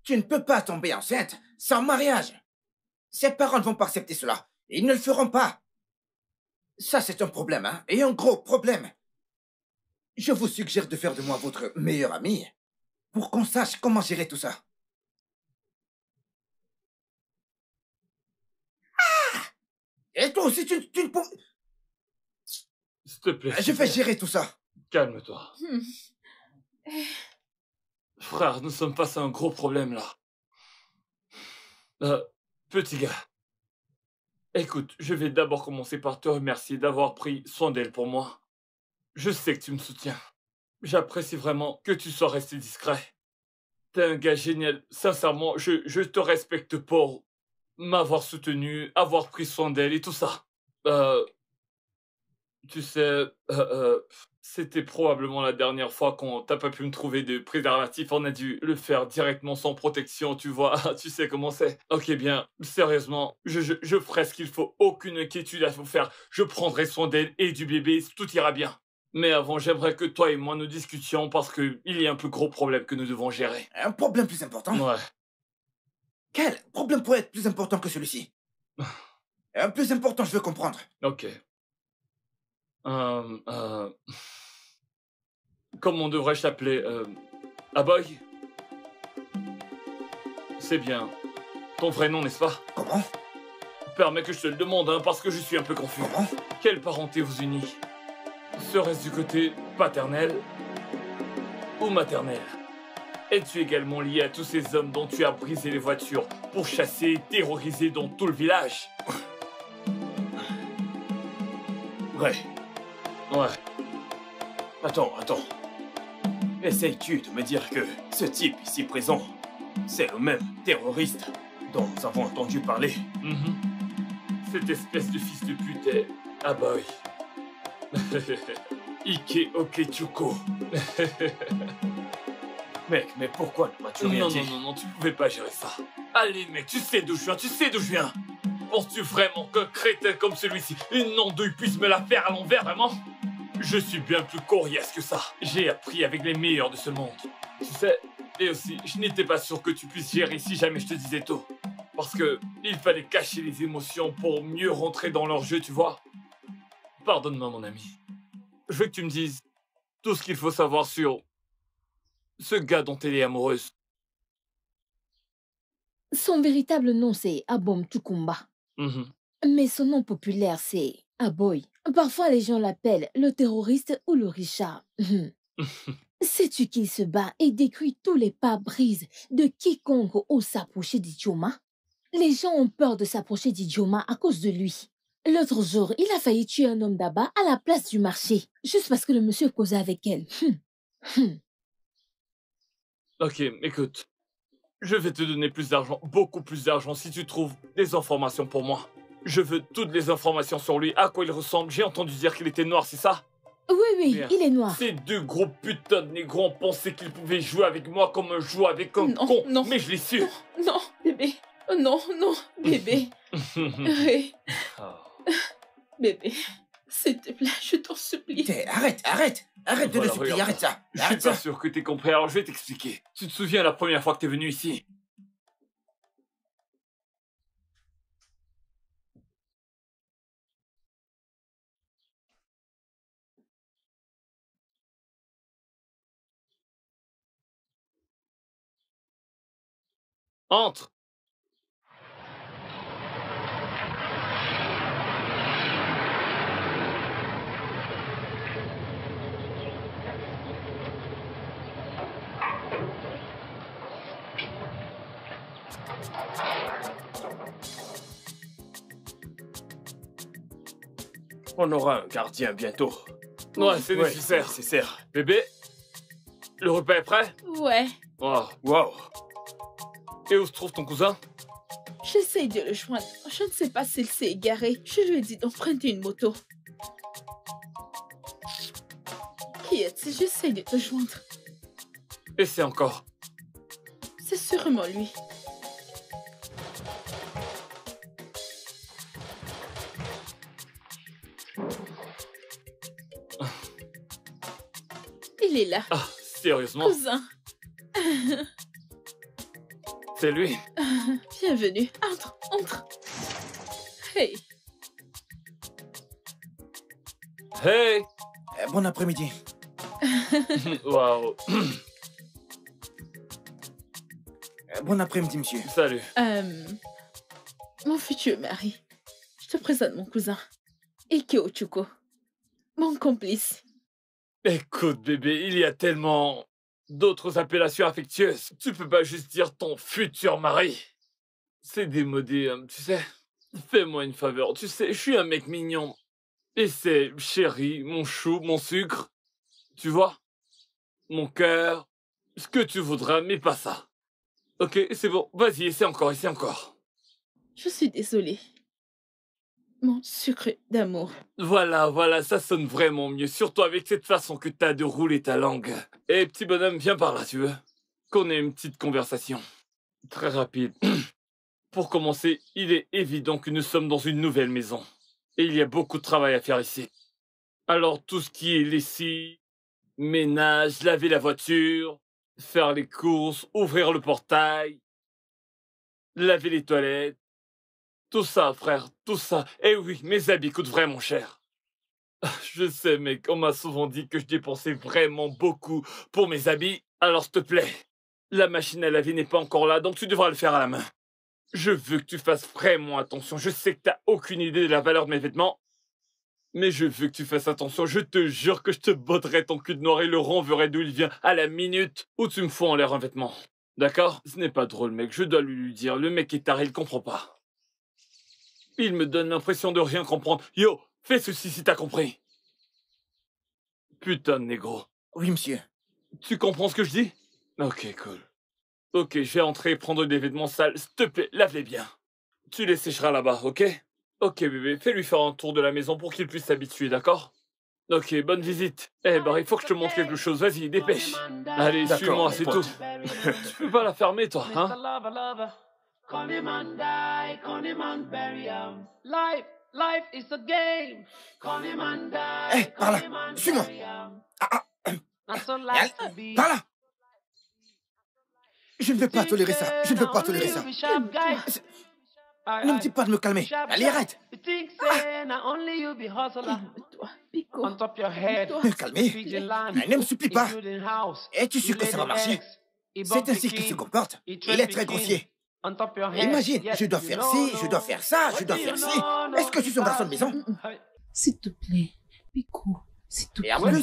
Tu ne peux pas tomber enceinte sans mariage. Ses parents ne vont pas accepter cela. Ils ne le feront pas. Ça, c'est un problème, hein, et un gros problème. Je vous suggère de faire de moi votre meilleur ami pour qu'on sache comment gérer tout ça. Ah! Et toi aussi, tu ne peux... S'il te plaît. Je vais gérer tout ça. Calme-toi. Frère, nous sommes face à un gros problème, là. Petit gars. Écoute, je vais d'abord commencer par te remercier d'avoir pris soin d'elle pour moi. Je sais que tu me soutiens. J'apprécie vraiment que tu sois resté discret. T'es un gars génial. Sincèrement, je te respecte pour m'avoir soutenu, avoir pris soin d'elle et tout ça. Tu sais, c'était probablement la dernière fois qu'on t'as pas pu me trouver de préservatif. On a dû le faire directement sans protection, tu vois. Tu sais comment c'est. Ok, bien, sérieusement, je ferai ce qu'il faut. Aucune inquiétude à vous faire. Je prendrai soin d'elle et du bébé, tout ira bien. Mais avant, j'aimerais que toi et moi nous discutions parce qu'il y a un plus gros problème que nous devons gérer. Un problème plus important? Ouais. Quel problème pourrait être plus important que celui-ci? Un plus important, je veux comprendre. Ok. Comment devrais-je t'appeler? Aboy? C'est bien. Ton vrai nom, n'est-ce pas? Comment? Permets que je te le demande, hein, parce que je suis un peu confus. Comment? Quelle parenté vous unit? Serait-ce du côté paternel ou maternel? Es-tu également lié à tous ces hommes dont tu as brisé les voitures pour chasser et terroriser dans tout le village? Ouais. Ouais. Attends. Essayes-tu de me dire que ce type ici présent, c'est le même terroriste dont nous avons entendu parler? Cette espèce de fils de pute est Aboy. Ike Okechuko. Mec, mais pourquoi ne m'as-tu rien dit? Non, tu pouvais pas gérer ça. Allez, mec, tu sais d'où je viens, Penses-tu vraiment qu'un crétin comme celui-ci, une non-douille, puisse me la faire à l'envers, vraiment? Je suis bien plus coriace que ça. J'ai appris avec les meilleurs de ce monde. Tu sais, et aussi, je n'étais pas sûr que tu puisses gérer si jamais je te disais tôt. Parce que il fallait cacher les émotions pour mieux rentrer dans leur jeu, tu vois. Pardonne-moi, mon ami. Je veux que tu me dises tout ce qu'il faut savoir sur ce gars dont elle est amoureuse. Son véritable nom, c'est Abom Tukumba. Mais son nom populaire, c'est Aboy. Parfois, les gens l'appellent le terroriste ou le Richard. Sais-tu qu'il se bat et détruit tous les pare-brises de quiconque ose s'approcher d'Idioma? Les gens ont peur de s'approcher d'Idioma à cause de lui. L'autre jour, il a failli tuer un homme d'Abba à la place du marché, juste parce que le monsieur causait avec elle. Ok, écoute. Je vais te donner plus d'argent, beaucoup plus d'argent, si tu trouves des informations pour moi. Je veux toutes les informations sur lui, à quoi il ressemble. J'ai entendu dire qu'il était noir, c'est ça? Oui, Bien. il est noir. Ces deux gros putins de négros ont pensé qu'ils pouvaient jouer avec moi comme un joueur avec un con. Non. Mais je l'ai su. Non, bébé. Non, bébé. Ray. Bébé, s'il te plaît, je t'en supplie. Arrête de le Voilà, supplier, regarde. arrête ça. Je suis pas sûr que t'aies compris, alors je vais t'expliquer. Tu te souviens la première fois que t'es venu ici? Entre! On aura un gardien bientôt. Ouais, c'est nécessaire. C'est nécessaire. Bébé, le repas est prêt? Ouais, Wow. Et où se trouve ton cousin? j'essaye de le joindre. Je ne sais pas s'il s'est égaré. Je lui ai dit d'emprunter une moto. Qui est-ce? J'essaye de te joindre. Et c'est encore. C'est sûrement lui. Il est là. Ah, sérieusement? Cousin. C'est lui? Bienvenue. Entre. Hey. Hey! Bon après-midi. Waouh. Bon après-midi, monsieur. Salut. Mon futur mari. Je te présente mon cousin. Ikeo Chuko. Mon complice. Écoute, bébé, il y a tellement d'autres appellations affectueuses. Tu peux pas juste dire ton futur mari. C'est démodé, tu sais. Fais-moi une faveur, tu sais, je suis un mec mignon. Et c'est chéri, mon chou, mon sucre. Tu vois? Mon cœur. Ce que tu voudras, mais pas ça. Ok, c'est bon. Vas-y, essaie encore. Je suis désolée. Mon sucre d'amour. Voilà, ça sonne vraiment mieux. Surtout avec cette façon que t'as de rouler ta langue. Eh, petit bonhomme, viens par là, tu veux? Qu'on ait une petite conversation. Très rapide. Pour commencer, il est évident que nous sommes dans une nouvelle maison. Et il y a beaucoup de travail à faire ici. Alors, tout ce qui est lessive, ménage, laver la voiture, faire les courses, ouvrir le portail, laver les toilettes, tout ça, frère, tout ça. Eh oui, mes habits coûtent vraiment cher. Je sais, mec, on m'a souvent dit que je dépensais vraiment beaucoup pour mes habits. Alors, s'il te plaît, la machine à laver n'est pas encore là, donc tu devras le faire à la main. Je veux que tu fasses vraiment attention. Je sais que t'as aucune idée de la valeur de mes vêtements, mais je veux que tu fasses attention. Je te jure que je te botterai ton cul de noir et le renverrai d'où il vient à la minute où tu me fous en l'air un vêtement. D'accord? Ce n'est pas drôle, mec. Je dois lui dire. Le mec est taré, il comprend pas. Il me donne l'impression de rien comprendre. Yo, fais ceci si t'as compris. Putain de négro. Oui, monsieur. Tu comprends ce que je dis? Ok, cool. Ok, je vais entrer et prendre des vêtements sales. S'il te plaît, lave-les bien. Tu les sécheras là-bas, ok? Ok, bébé, fais-lui faire un tour de la maison pour qu'il puisse s'habituer, d'accord? Ok, bonne visite. Eh, il faut que je te montre quelque chose. Vas-y, dépêche. Allez, suis-moi, c'est tout. Tu peux pas la fermer, toi, hein? Life is a game. Eh, par là, suis-moi. Par là. Je ne veux pas tolérer ça. Ne me dis pas de me calmer. Allez, arrête. Calme-toi, Pico. Me calmer? Ne me supplie pas. Es-tu sûr que ça va marcher? C'est ainsi qu'il se comporte. Il est très grossier. Imagine, je dois faire ci, je dois faire ça, je dois faire ci. Est-ce que je suis un garçon de maison? S'il te plaît, Pico, s'il te plaît. Et en plus,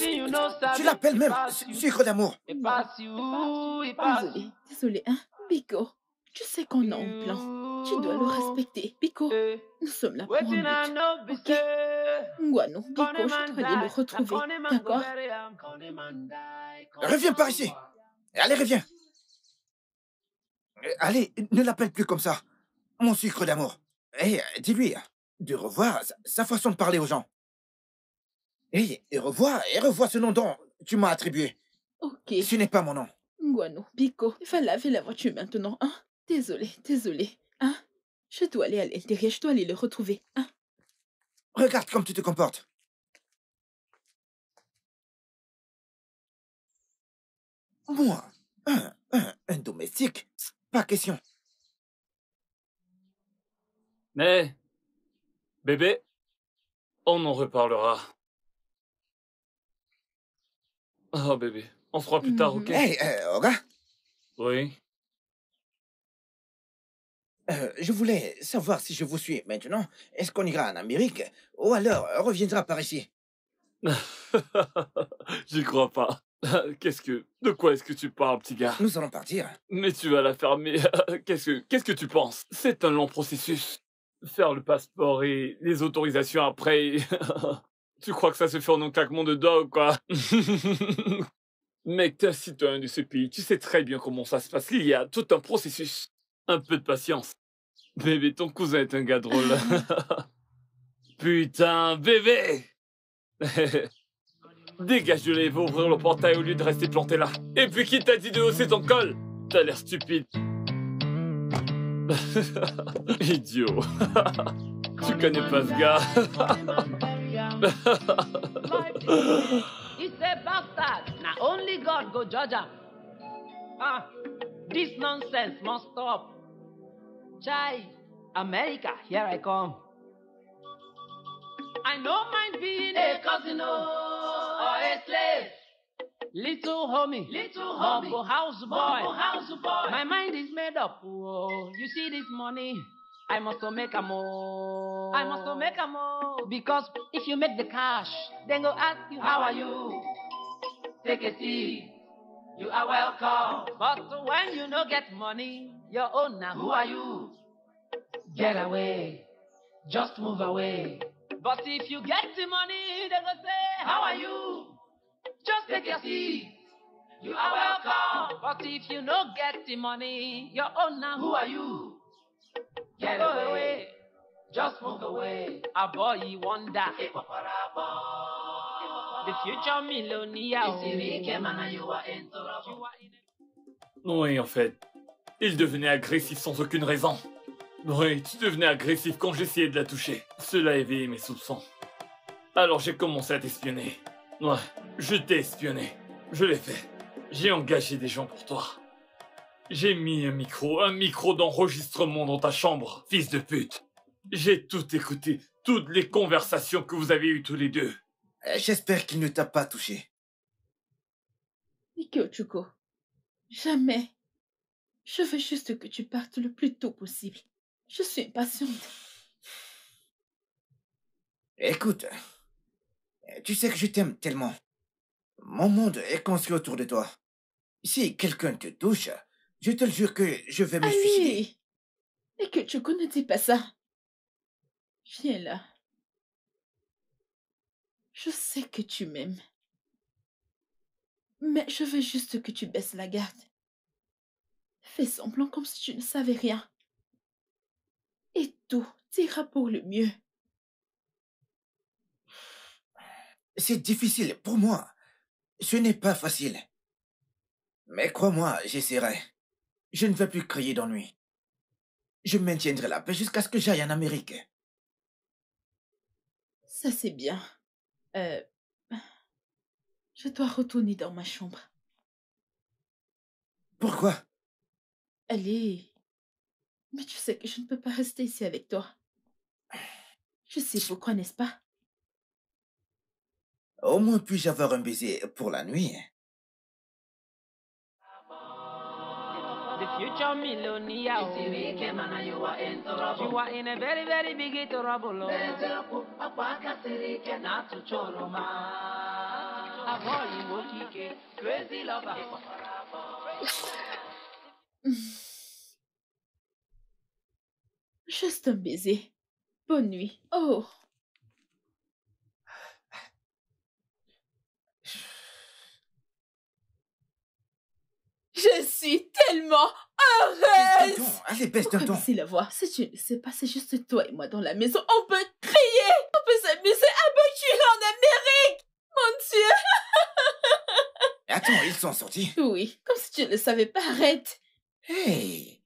tu l'appelles même sucre d'amour. Désolée, hein, Pico. Tu sais qu'on a un plan. Tu dois le respecter. Pico, nous sommes là pour un but. Ok? Ngwano, Pico, je dois aller le retrouver. D'accord? Reviens par ici. Allez, reviens. Allez, ne l'appelle plus comme ça. Mon sucre d'amour. Hé, dis-lui de revoir sa façon de parler aux gens. Et revois ce nom dont tu m'as attribué. Ok. Ce n'est pas mon nom. Ngwano, Pico, il va laver la voiture maintenant, hein? Désolé, hein? Je dois aller à l'intérieur, je dois aller le retrouver, hein? Regarde comme tu te comportes. Moi, un domestique, pas question. Mais, bébé, on en reparlera. Oh bébé, on se fera plus tard, ok? Hey, Oga? Oui. Je voulais savoir si je vous suis maintenant. Est-ce qu'on ira en Amérique ou alors reviendra par ici? J'y crois pas. De quoi est-ce que tu parles, petit gars? Nous allons partir. Mais tu vas la fermer. Qu'est-ce que tu penses? C'est un long processus. Faire le passeport et les autorisations après. Tu crois que ça se fait en un claquement de doigts ou quoi? Mec, t'es un citoyen de ce pays. Tu sais très bien comment ça se passe. Il y a tout un processus. Un peu de patience. Bébé, ton cousin est un gars drôle. Putain, bébé! Dégage de là et va ouvrir le portail au lieu de rester planté là. Et puis qui t'a dit de hausser ton col? T'as l'air stupide. Idiot. Tu connais pas ce gars. He's a bastard. Now only God go judge him. This nonsense must stop. Chai, America, here I come. I don't mind being a cousin or a slave. Little homie, Bumble house boy. My mind is made up. Oh, you see this money? I must make a more. Because if you make the cash, then go ask you, how are you? Take a seat. You are welcome. But when you no get money, your own now, who are you? Get away. Just move away. But if you get the money, they go say, how are you? Just take your seat. You are welcome. But if you no get the money, your own now, who are you? Get away. Just move away. A boy wonder. The future millionaire. Oui, en fait. Il devenait agressif sans aucune raison. Oui, tu devenais agressif quand j'essayais de la toucher. Cela éveillait mes soupçons. Alors j'ai commencé à t'espionner. Ouais, je t'ai espionné. Je l'ai fait. J'ai engagé des gens pour toi. J'ai mis un micro d'enregistrement dans ta chambre, fils de pute. J'ai tout écouté, toutes les conversations que vous avez eues tous les deux. J'espère qu'il ne t'a pas touché. Miko Chuko, jamais. Je veux juste que tu partes le plus tôt possible. Je suis impatiente. Écoute, tu sais que je t'aime tellement. Mon monde est construit autour de toi. Si quelqu'un te touche, je te le jure que je vais me suicider. Et que tu ne dis pas ça. Viens là. Je sais que tu m'aimes. Mais je veux juste que tu baisses la garde. Fais semblant comme si tu ne savais rien. Et tout ira pour le mieux. C'est difficile pour moi. Ce n'est pas facile. Mais crois-moi, j'essaierai. Je ne vais plus crier d'ennui. Je maintiendrai la paix jusqu'à ce que j'aille en Amérique. Ça, c'est bien. Je dois retourner dans ma chambre. Pourquoi? Allez. Mais tu sais que je ne peux pas rester ici avec toi. Je sais pourquoi, n'est-ce pas? Au moins puis-je avoir un baiser pour la nuit. The future millionaire. You are in a very, very big trouble. Crazy lover. Juste un baiser. Bonne nuit. Oh. Je suis tellement heureuse! Allez, baisse d'un ton. Pourquoi baisser la voix? Si tu ne sais pas, c'est juste toi et moi dans la maison. On peut crier! On peut s'amuser! Ah ben, je suis en Amérique! Mon Dieu! Attends, ils sont sortis. Oui, comme si tu ne le savais pas. Arrête! Hey!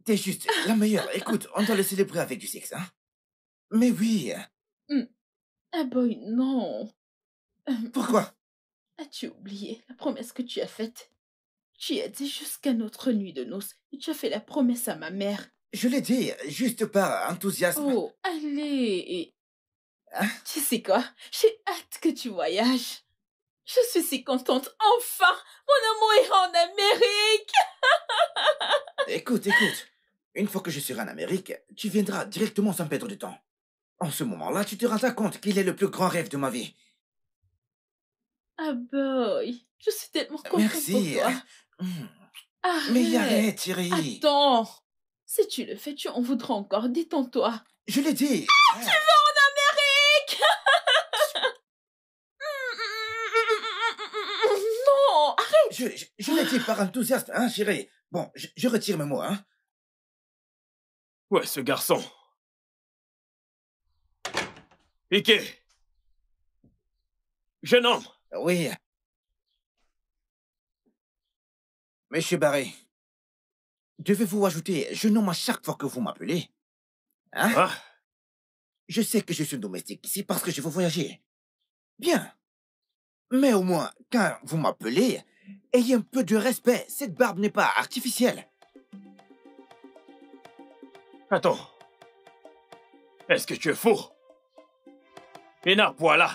T'es juste la meilleure. Écoute, on doit le célébrer avec du sexe, hein? Mais oui. Ah boy, non. Pourquoi? As-tu oublié la promesse que tu as faite? Tu as dit jusqu'à notre nuit de noces et tu as fait la promesse à ma mère. Je l'ai dit, juste par enthousiasme. Oh, allez. Hein? Tu sais quoi? J'ai hâte que tu voyages. Je suis si contente. Enfin, mon amour ira en Amérique. Écoute. Une fois que je serai en Amérique, tu viendras directement sans perdre de temps. En ce moment-là, tu te rendras compte qu'il est le plus grand rêve de ma vie. Ah boy, je suis tellement contente Merci. pour toi. Arrête. Mais arrête, Thierry. Attends. Si tu le fais, tu en voudras encore. Détends-toi. Je l'ai dit. Tu vas en Amérique? Non, arrête. Je l'ai dit par enthousiasme, hein, chérie. Bon, je retire mes mots, hein. Ouais, ce garçon. Piqué. Jeune homme. Oui. Monsieur Barré, devez-vous ajouter jeune homme à chaque fois que vous m'appelez? Hein? Ah. Je sais que je suis domestique ici parce que je veux voyager. Bien. Mais au moins, quand vous m'appelez, ayez un peu de respect. Cette barbe n'est pas artificielle. Attends. Est-ce que tu es fou? Ina, voilà.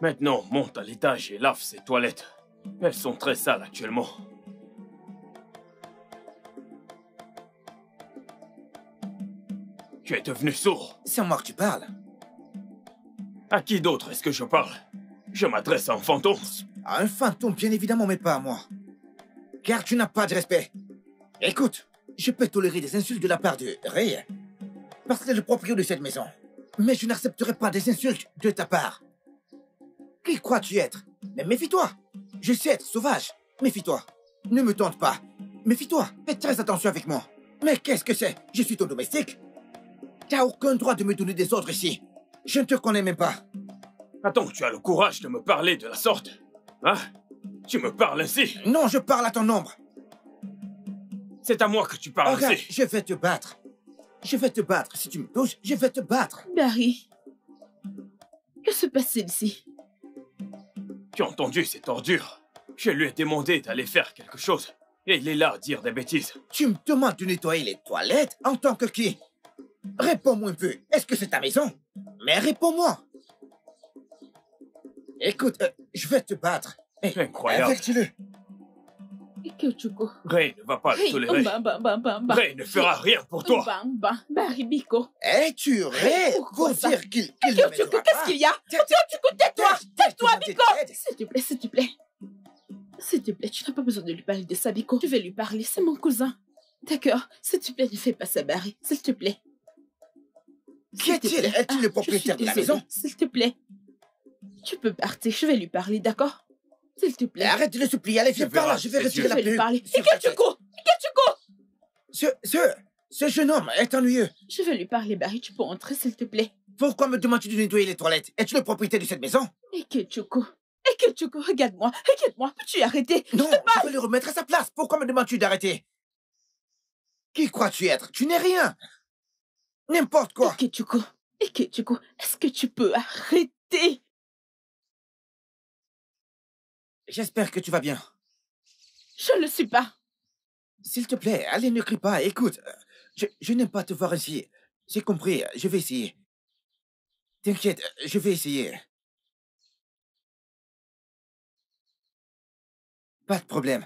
Maintenant, monte à l'étage et lave ces toilettes. Elles sont très sales actuellement. Tu es devenu sourd. C'est à moi que tu parles. À qui d'autre est-ce que je parle? Je m'adresse à un fantôme. À un fantôme, bien évidemment, mais pas à moi. Car tu n'as pas de respect. Écoute, je peux tolérer des insultes de la part de Ray, parce qu'il est le propriétaire de cette maison. Mais je n'accepterai pas des insultes de ta part. Qui crois-tu être? Mais méfie-toi. Je sais être sauvage. Méfie-toi. Ne me tente pas. Méfie-toi. Fais très attention avec moi. Mais qu'est-ce que c'est? Je suis ton domestique. T'as aucun droit de me donner des ordres ici. Je ne te connais même pas. Attends, tu as le courage de me parler de la sorte? Hein? Tu me parles ainsi? Non, je parle à ton ombre. C'est à moi que tu parles Regarde, ainsi. je vais te battre. Je vais te battre. Si tu me touches, je vais te battre. Barry, que se passe-t-il ici? Tu as entendu cette ordure? Je lui ai demandé d'aller faire quelque chose. Et il est là à dire des bêtises. Tu me demandes de nettoyer les toilettes en tant que qui? Réponds-moi un peu. Est-ce que c'est ta maison? Mais réponds-moi. Écoute, je vais te battre. Incroyable. Avertis-le. Ikechukwu. Ray ne va pas le tolérer. Ray ne fera rien pour toi. Barry Biko. Es-tu Ray pour dire qu'il ne Ikechukwu, qu'est-ce qu'il y a? Ikechukwu, tais-toi! Tais-toi, Biko! S'il te plaît, s'il te plaît. S'il te plaît, tu n'as pas besoin de lui parler de ça, Biko. Je vais lui parler, c'est mon cousin. D'accord, s'il te plaît, ne fais pas ça, Barry. S'il te plaît. Qu'est-il? Est-il le propriétaire de la maison? S'il te plaît. Tu peux partir, je vais lui parler, d'accord? S'il te plaît. Arrête de le supplier, allez, viens par là, je vais retirer la Je vais lui peluche. parler. Ikechukwu! Ce jeune homme est ennuyeux. Je vais lui parler, Barry, tu peux entrer, s'il te plaît. Pourquoi me demandes-tu de nettoyer les toilettes? Es-tu le propriétaire de cette maison? Ikechukwu, regarde-moi, peux-tu arrêter? Non, je vais le remettre à sa place. Pourquoi me demandes-tu d'arrêter? Qui crois-tu être? Tu n'es rien. N'importe quoi. Ikechukwu, est-ce que tu peux arrêter? J'espère que tu vas bien. Je ne le suis pas. S'il te plaît, allez, ne crie pas. Écoute, je n'aime pas te voir ainsi. J'ai compris, je vais essayer. T'inquiète, je vais essayer. Pas de problème.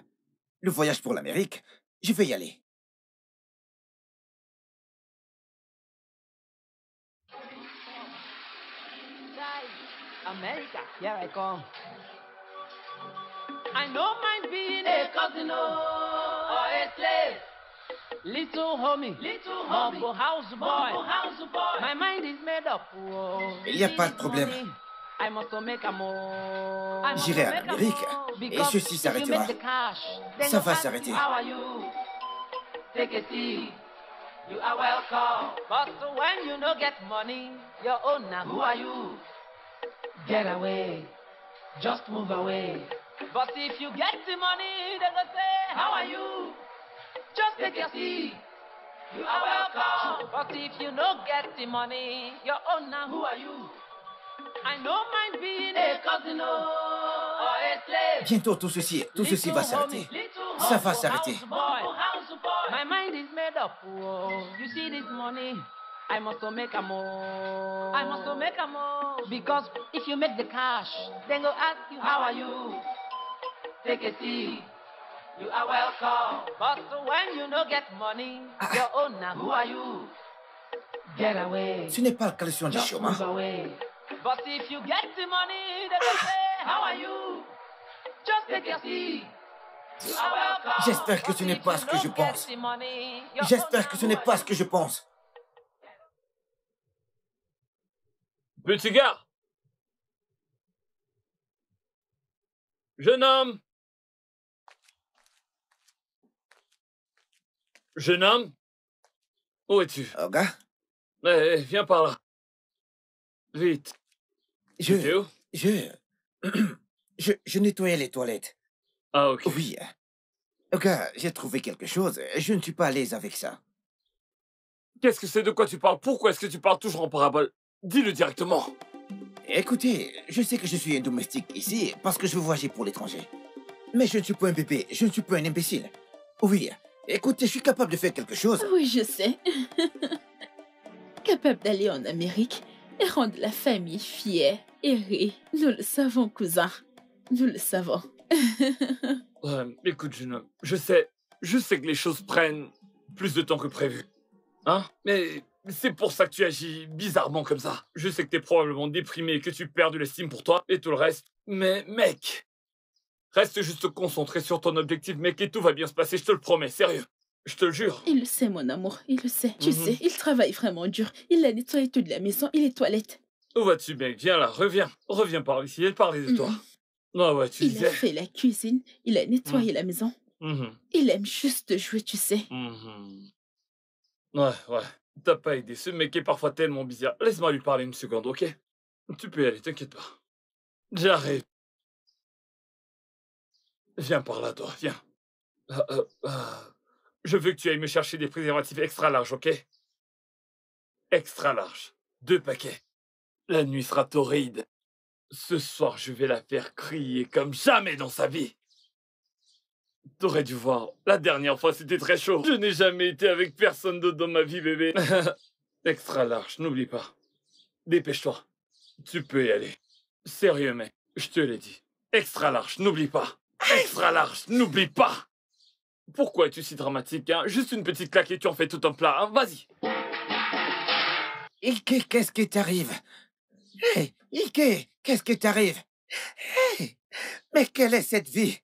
Le voyage pour l'Amérique, je vais y aller. America, here I come. I know mine being a cousin or a slave. Little homie, humble house boy. My mind is made up. Il n'y a pas de problème. I must make a more. J'irai en Amérique et ceci s'arrêtera. Ça va s'arrêter. How are you? Take a seat. You are welcome. But when you no get money, your own now. Who are you? Get away. Just move away. But if you get the money, they go say, how are you? Just take your seat. You are welcome. But if you no get the money, your own now. Who are you? I know mine being a cousin or a slave. Bientôt tout ceci va s'arrêter. Ça va s'arrêter. My mind is made up. You see this money, I must make a more. I must make a more. Because if you make the cash, then go ask you, how are you? Take a seat. You are welcome. But when you no get money, your own now. Who are you? Get away. Ce n'est pas le caleçon du Just chemin. move away. But if you get the money, they will say, how are you? Just take your seat. You are welcome. J'espère que ce n'est pas ce que je pense. J'espère que ce n'est pas ce que je pense. Petit gars! Jeune homme! Jeune homme? Où es-tu? Olga? Viens par là. Vite. T'es où? Je nettoyais les toilettes. Ah, ok. Oui. Olga, j'ai trouvé quelque chose. Je ne suis pas à l'aise avec ça. Qu'est-ce que c'est? De quoi tu parles? Pourquoi est-ce que tu parles toujours en parabole? Dis-le directement. Écoutez, je sais que je suis un domestique ici parce que je veux voyager pour l'étranger. Mais je ne suis pas un bébé, je ne suis pas un imbécile. Oui, écoutez, je suis capable de faire quelque chose. Oui, je sais. Capable d'aller en Amérique et rendre la famille fière et rie. Nous le savons, cousin. Nous le savons. Écoute, jeune homme, je sais que les choses prennent plus de temps que prévu. Hein? Mais c'est pour ça que tu agis bizarrement comme ça. Je sais que t'es probablement déprimé et que tu perds de l'estime pour toi et tout le reste. Mais mec, reste juste concentré sur ton objectif, mec, et tout va bien se passer, je te le promets, sérieux. Je te le jure. Il le sait, mon amour, il le sait. Tu sais, il travaille vraiment dur. Il a nettoyé toute la maison et les toilettes. Où vas-tu, mec? Viens là, reviens. Reviens par ici et parler de toi. Ah ouais, tu Il disais. a fait la cuisine, il a nettoyé la maison. Il aime juste jouer, tu sais. Ouais. T'as pas aidé. Ce mec est parfois tellement bizarre. Laisse-moi lui parler une seconde, ok? Tu peux y aller, t'inquiète pas. J'arrive. Viens par là, toi, viens. Je veux que tu ailles me chercher des préservatifs extra larges, ok? Extra larges. 2 paquets. La nuit sera torride. Ce soir, je vais la faire crier comme jamais dans sa vie. T'aurais dû voir. La dernière fois, c'était très chaud. Je n'ai jamais été avec personne d'autre dans ma vie, bébé. Extra large, n'oublie pas. Dépêche-toi. Tu peux y aller. Sérieux, mec. Je te l'ai dit. Extra large, n'oublie pas. Extra large, n'oublie pas. Pourquoi es-tu si dramatique, hein? Juste une petite claque et tu en fais tout un plat, hein? Vas-y. Ike, qu'est-ce qui t'arrive? Hey, Ike, qu'est-ce qui t'arrive? Hey, mais quelle est cette vie?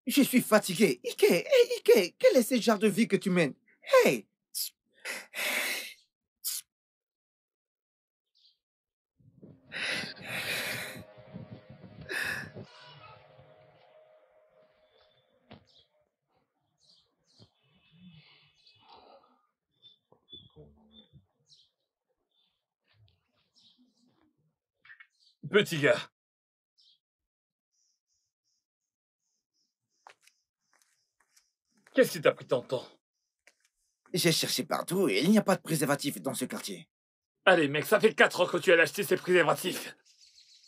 Je suis fatigué. Ike, hey, Ike, quel est ce genre de vie que tu mènes? Hey! Petit gars. Qu'est-ce qui t'a pris tant de temps? J'ai cherché partout et il n'y a pas de préservatif dans ce quartier. Allez, mec, ça fait 4 ans que tu as acheté ces préservatifs.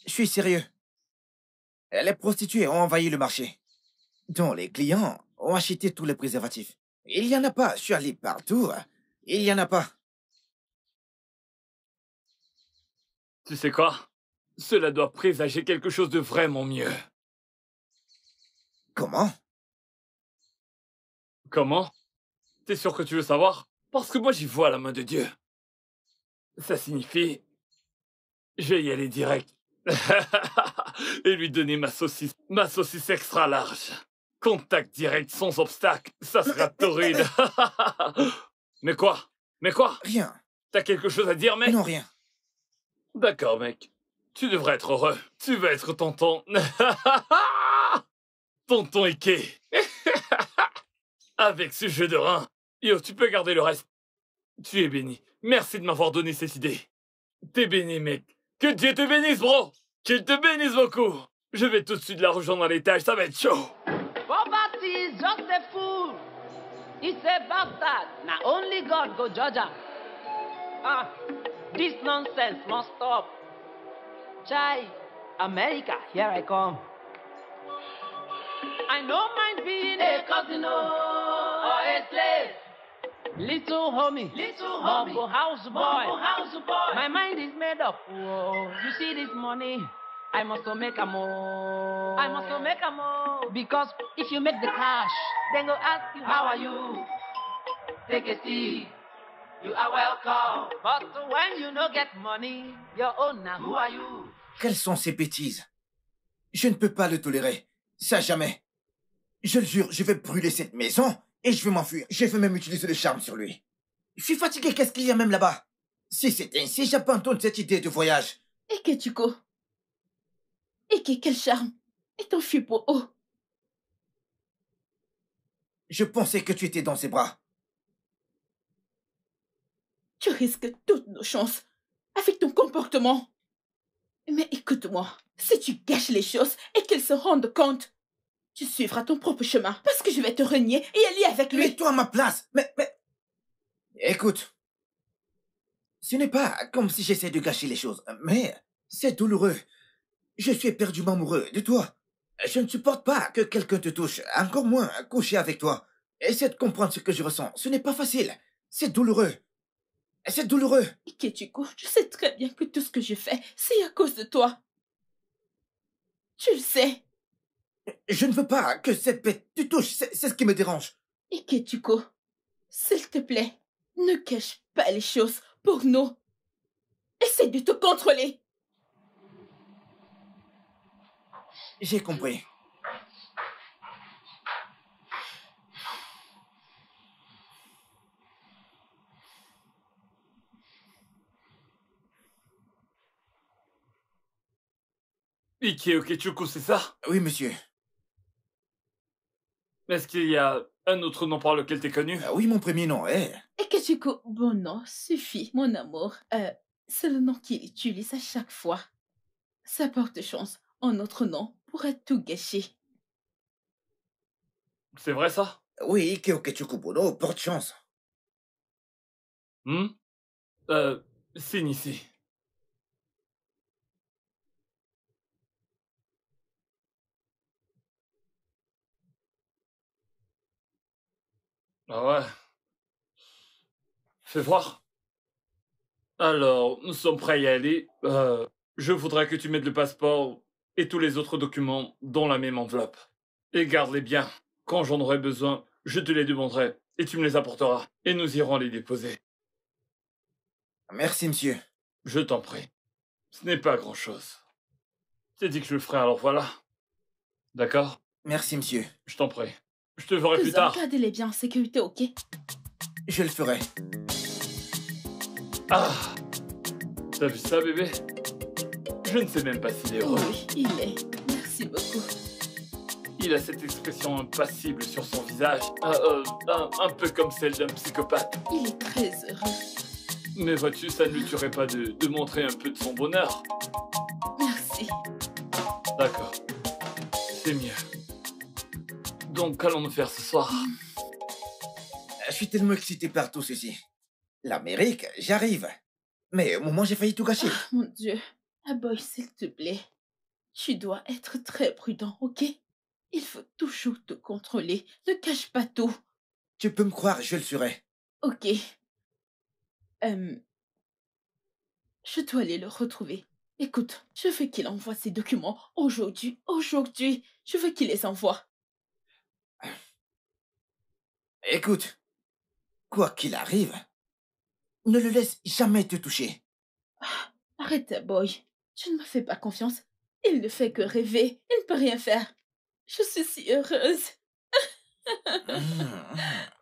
Je suis sérieux. Les prostituées ont envahi le marché, dont les clients ont acheté tous les préservatifs. Il n'y en a pas. Je suis allé partout. Il n'y en a pas. Tu sais quoi? Cela doit présager quelque chose de vraiment mieux. Comment? Comment? T'es sûr que tu veux savoir? Parce que moi j'y vois la main de Dieu. Ça signifie Je vais y aller direct. Et lui donner ma saucisse extra large. Contact direct sans obstacle, ça sera torride. Mais quoi? Rien. T'as quelque chose à dire, mec? Non, rien. D'accord, mec. Tu devrais être heureux. Tu vas être tonton. Tonton Ike. Avec ce jeu de rein. Yo, tu peux garder le reste. Tu es béni. Merci de m'avoir donné cette idée. T'es béni, mec. Que Dieu te bénisse, bro. Qu'il te bénisse beaucoup. Je vais tout de suite la rejoindre à l'étage, ça va être chaud. Poverty is just a fool. It's a bastard. Now only God go judge her. This nonsense must stop. Chai, America, here I come. I don't mind being a cousin or a slave. Little homie, Bumble house boy. My mind is made up. Whoa. You see this money? I must make a more. Because if you make the cash, then go ask you, how are you? Take a seat. You are welcome. But when you no get money, your own now, who are you? Quelles sont ces bêtises? Je ne peux pas le tolérer. Ça jamais. Je le jure, je vais brûler cette maison et je vais m'enfuir. Je vais même utiliser le charme sur lui. Je suis fatigué, qu'est-ce qu'il y a même là-bas? Si c'est ainsi, j'abandonne cette idée de voyage. Ike, Tuko. Ike, quel charme. Et t'enfuis pour où? Je pensais que tu étais dans ses bras. Tu risques toutes nos chances avec ton comportement. Mais écoute-moi, si tu gâches les choses et qu'ils se rendent compte, tu suivras ton propre chemin parce que je vais te renier et aller avec lui. Mets-toi à ma place. Mais... Écoute, ce n'est pas comme si j'essaie de gâcher les choses, mais c'est douloureux. Je suis éperdument amoureux de toi. Je ne supporte pas que quelqu'un te touche, encore moins coucher avec toi. Essaie de comprendre ce que je ressens. Ce n'est pas facile. C'est douloureux. C'est douloureux. Ikechiko, je sais très bien que tout ce que je fais, c'est à cause de toi. Tu le sais. Je ne veux pas que cette bête te touche, c'est ce qui me dérange. Ikechiko, s'il te plaît, ne cache pas les choses pour nous. Essaie de te contrôler. J'ai compris. Ike Okechukwu, c'est ça? Oui, monsieur. Est-ce qu'il y a un autre nom par lequel t'es connu? Oui, mon premier nom est... Ikechiko, bon nom, suffit, mon amour. C'est le nom qu'il utilise à chaque fois. Ça porte chance. Un autre nom pourrait tout gâcher. C'est vrai ça? Oui, Ike Okechukwu Bono porte chance. Signe ici. Ah ouais. Fais voir. Alors, nous sommes prêts à y aller. Je voudrais que tu mettes le passeport et tous les autres documents dans la même enveloppe. Et garde-les bien. Quand j'en aurai besoin, je te les demanderai et tu me les apporteras. Et nous irons les déposer. Merci, monsieur. Je t'en prie. Ce n'est pas grand-chose. T'as dit que je le ferai, alors voilà. D'accord? Merci, monsieur. Je t'en prie. Je te verrai plus tard. Gardez-les bien en sécurité, ok? Je le ferai. Ah! T'as vu ça, bébé? Je ne sais même pas s'il est heureux. Oui, il est. Merci beaucoup. Il a cette expression impassible sur son visage. Un peu comme celle d'un psychopathe. Il est très heureux. Mais vois-tu, ça ne lui tuerait pas de montrer un peu de son bonheur. Merci. D'accord. C'est mieux. Donc, qu'allons-nous faire ce soir? Je suis tellement excité par tout ceci. L'Amérique, j'arrive. Mais au moment, j'ai failli tout gâcher. Oh, mon Dieu. Boy, s'il te plaît. Tu dois être très prudent, ok? Il faut toujours te contrôler. Ne cache pas tout. Tu peux me croire, je le serai. Ok. Je dois aller le retrouver. Écoute, je veux qu'il envoie ses documents aujourd'hui. Aujourd'hui. Je veux qu'il les envoie. Écoute, quoi qu'il arrive, ne le laisse jamais te toucher. Arrête, boy. Tu ne me fais pas confiance. Il ne fait que rêver. Il ne peut rien faire. Je suis si heureuse.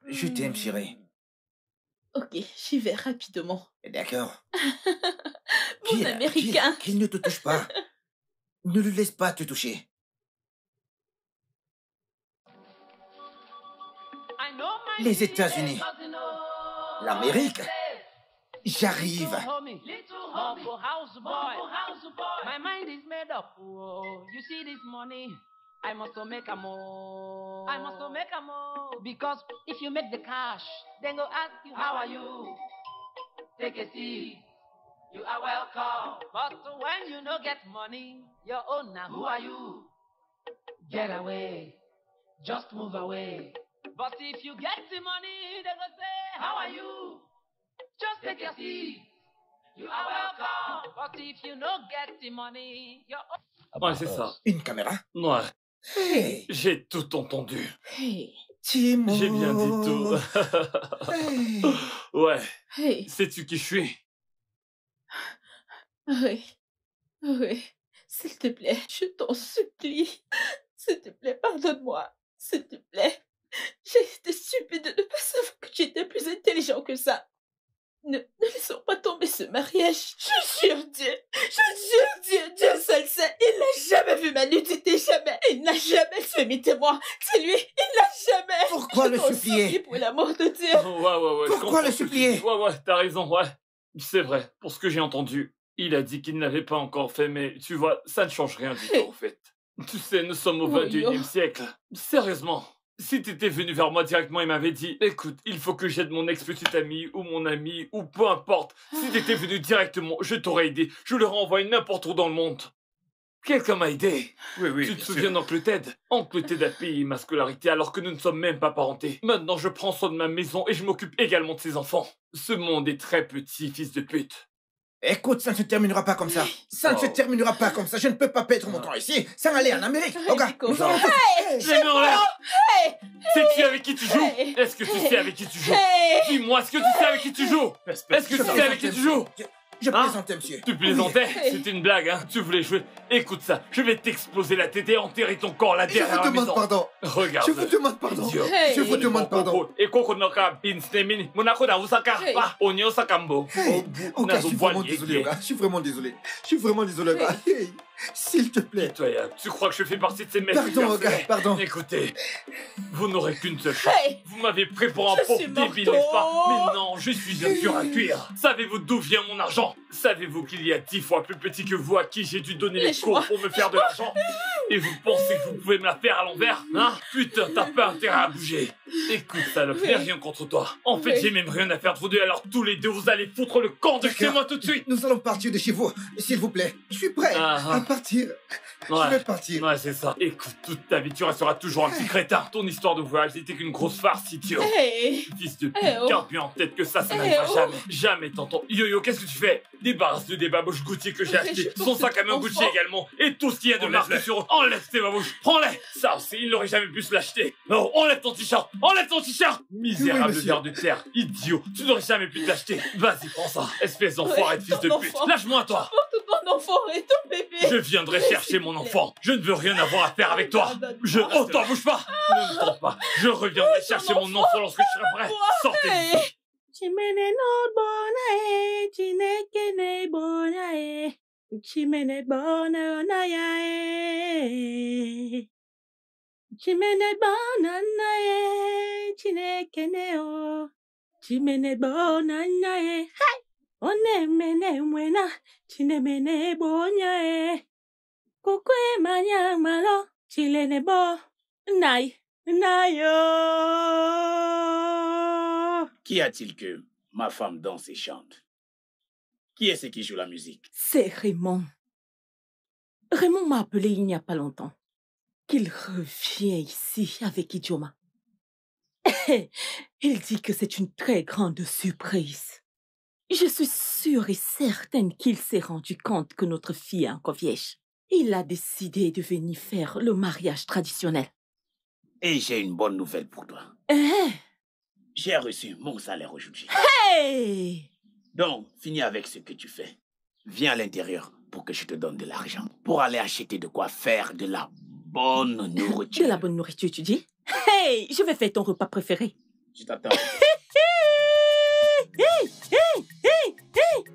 Je t'aime, chérie. Ok, j'y vais rapidement. D'accord. Mon américain. Qu'il ne te touche pas. Ne le laisse pas te toucher. Les États-Unis. L'Amérique. J'arrive. Humble house boy. My mind is made up. Oh, you see this money? I must make a move. I must make a move. Because if you make the cash, then go ask you, how are you? Take a seat. You are welcome. But when you no get money, your own now, who are you? Get away. Just move away. But if you get the money, they go say, how are you? Just take your seat. You are welcome. But if you no get the money, your own... Ouais, c'est ça. Une caméra? Ouais. Hey. J'ai tout entendu. Hey. Timon. J'ai bien dit tout. Hey. Ouais. Hey. Sais-tu qui je suis? Oui. Oui. S'il te plaît, je t'en supplie. S'il te plaît, pardonne-moi. S'il te plaît. J'ai été stupide de ne pas savoir que tu étais plus intelligent que ça. Ne laissons pas tomber ce mariage. Je jure Dieu seul sait. Il n'a jamais vu ma nudité, jamais. Il n'a jamais fait imiter-moi. C'est lui, il n'a jamais. Pourquoi le supplier? Pour l'amour de Dieu. Ouais. Pourquoi le supplier? Ouais, t'as raison, ouais. C'est vrai, pour ce que j'ai entendu, il a dit qu'il ne l'avait pas encore fait, mais tu vois, ça ne change rien du tout, en fait. Tu sais, nous sommes au 21e siècle. Sérieusement. Si t'étais venu vers moi directement et m'avais dit, écoute, il faut que j'aide mon ex-petite amie, ou mon ami, ou peu importe. Si t'étais venu directement, je t'aurais aidé. Je l'aurais envoyé n'importe où dans le monde. Quelqu'un m'a aidé. Oui. Tu te souviens d'Oncle Ted? Oncle Ted a payé ma scolarité alors que nous ne sommes même pas parentés. Maintenant, je prends soin de ma maison et je m'occupe également de ses enfants. Ce monde est très petit, fils de pute. Écoute, ça ne se terminera pas comme ça. Ça ne se terminera pas comme ça. Je ne peux pas perdre mon temps ici sans aller en Amérique. Regarde, nous allons... J'ai mis en l'air. Sais-tu avec qui tu joues? Est-ce que tu sais avec qui tu joues? Dis-moi, est-ce que tu sais avec qui tu joues? Est-ce que tu sais avec qui tu joues? Je plaisantais, monsieur. Tu plaisantais? C'était une blague, hein? Tu voulais jouer? Écoute ça, je vais t'exploser la tête et enterrer ton corps là derrière la maison. Je vous demande pardon. Regarde. Je vous demande pardon. Je vous demande pardon. Et Kokonoka, Instemini, Monako na Osaka, pa, Onyo Sakambo. Ok, je suis vraiment désolé, gars. Je suis vraiment désolé. Gars. Hey, s'il te plaît. Pitoyable. Tu crois que je fais partie de ces mecs? Pardon, gars, pardon. Écoutez, vous n'aurez qu'une seule chance. Vous m'avez pris pour un pauvre suis débile, morto. n'est-ce pas? Mais non, je suis un dur à cuire. Savez-vous d'où vient mon argent? Savez-vous qu'il y a 10 fois plus petit que vous à qui j'ai dû donner les cours pour me faire de l'argent? Et vous pensez que vous pouvez me la faire à l'envers? Hein? Putain, t'as pas intérêt à bouger. Écoute, salope, j'ai rien contre toi. En fait, j'ai même rien à faire de vous deux, alors tous les deux, vous allez foutre le camp de chez moi tout de suite. Nous allons partir de chez vous, s'il vous plaît. Je suis prêt à partir. Ouais. Je vais partir. Ouais, c'est ça. Écoute, toute ta vie, tu resteras toujours un petit crétin. Ton histoire de voyage n'était qu'une grosse farce, idiot. Fils de pute, garde bien en tête que ça n'arrivera jamais. Jamais, t'entends. Yo, qu'est-ce que tu fais? Débarrasse des babouches Gucci que j'ai acheté. Son sac à main Gucci également. Et tout ce qu'il y a de marque sur eux. Enlève tes babouches. Prends-les. Ça aussi, il n'aurait jamais pu se l'acheter. Oh, enlève ton t-shirt. Enlève ton t-shirt. Misérable ver de terre. Idiot. Tu n'aurais jamais pu te l'acheter. Vas-y, prends ça. Espèce d'enfoiré de fils de pute. Lâche-moi, toi. Porte ton enfant et ton bébé. Je viendrai chercher mon enfant. Je ne veux rien avoir à faire avec toi. Oh, t'en bouge pas. Ne me tente pas. Je reviendrai chercher mon enfant lorsque je serai prêt. Sortez d'ici. Chimene no bonae, chineke bonae, chimene bona nae, chimene bona nae, chineke o, chimene bona nae, one mene mwena, chinemene bonae, kukwe manya malo, chilene bo, nae, nayo. Qu'y a-t-il que ma femme danse et chante? Qui est-ce qui joue la musique? C'est Raymond. Raymond m'a appelé il n'y a pas longtemps. Qu'il revient ici avec Idioma. Il dit que c'est une très grande surprise. Je suis sûre et certaine qu'il s'est rendu compte que notre fille est encore vieille. Il a décidé de venir faire le mariage traditionnel. Et j'ai une bonne nouvelle pour toi. J'ai reçu mon salaire aujourd'hui. Hey! Donc, finis avec ce que tu fais. viens à l'intérieur pour que je te donne de l'argent. Pour aller acheter de quoi faire de la bonne nourriture. De la bonne nourriture, tu dis? Hey, je vais faire ton repas préféré. Je t'attends.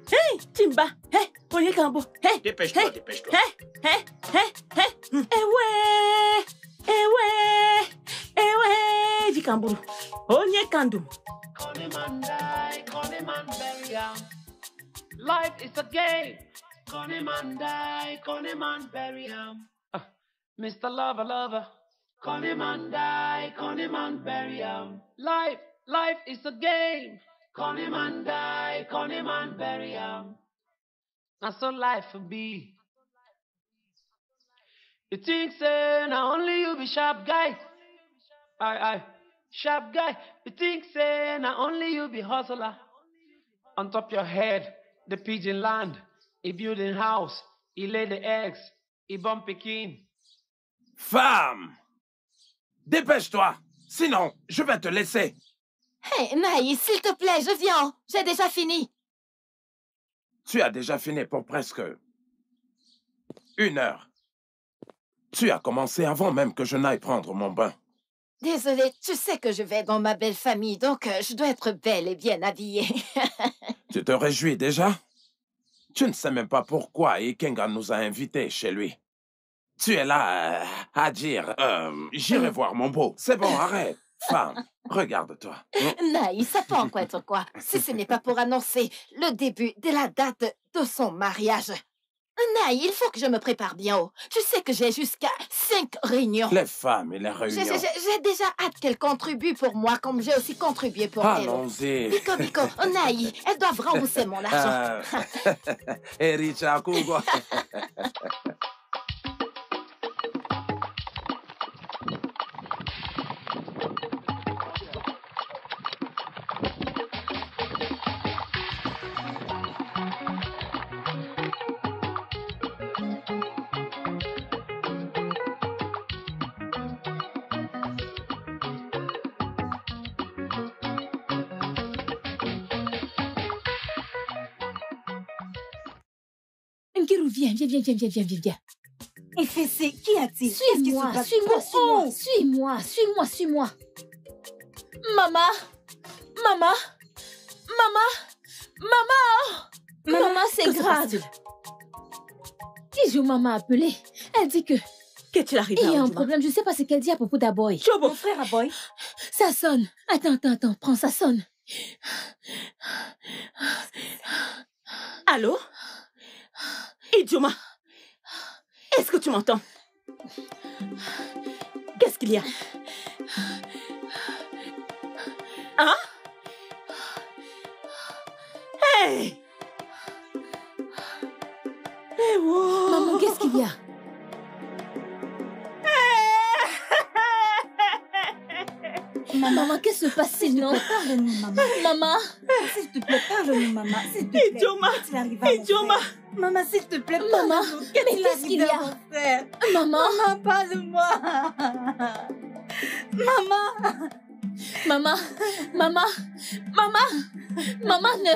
Hey, Timba, hey, Onye Kambo, hey. Dépêche-toi, dépêche-toi. Hey. Eh ouais, di Kambo. Onye Kandu. Life is a game. Mr. Lover, lover. Life is a game. That's so life for be. You think say now only you be sharp guy. Aye, sharp guy. You think say now only you be hustler. On top your head, the pigeon land. He building house. He lay the eggs. He bump Pekin. Femme! Dépêche-toi! Sinon, je vais te laisser. Hey, Naïs, s'il te plaît, je viens. J'ai déjà fini. Tu as déjà fini pour presque 1 heure. Tu as commencé avant même que je n'aille prendre mon bain. Désolée, tu sais que je vais dans ma belle famille, donc je dois être belle et bien habillée. Tu te réjouis déjà? Tu ne sais même pas pourquoi Ikenga nous a invités chez lui. Tu es là à dire j'irai voir mon beau. C'est bon, arrête. Femme, regarde-toi. Naïs, ça peut encore être quoi? Si ce n'est pas pour annoncer le début de la date de son mariage. Naïs, il faut que je me prépare bien haut. Tu sais que j'ai jusqu'à 5 réunions. Les femmes et les réunions. J'ai déjà hâte qu'elle contribue pour moi, comme j'ai aussi contribué pour elle. Allons-y. Biko, Naïs, elles doivent rembourser mon argent. Ericha Kugo. Nkirou, viens. Effacé, qu'y a-t-il? Suis-moi. Maman, c'est grave. Ijoma m'a appelé. Elle dit que... Qu'est-il arrivé? Il y a un problème, je sais pas ce qu'elle dit à propos d'Aboy. Mon frère Aboy. Ça sonne. Attends, prends, ça sonne. Allô? Ijoma, est-ce que tu m'entends? Qu'est-ce qu'il y a? Hein? Hey! Hey, wow! Maman, qu'est-ce qu'il y a? Maman, qu'est-ce qui se passe sinon? Parle-nous, maman. Maman? S'il te plaît, parle-nous, maman. S'il te plaît. Ijoma! Maman, s'il te plaît, Maman, parle-nous. mais qu'est-ce qu'il y a? Mon frère? Maman? Maman, parle-moi. Maman, ne...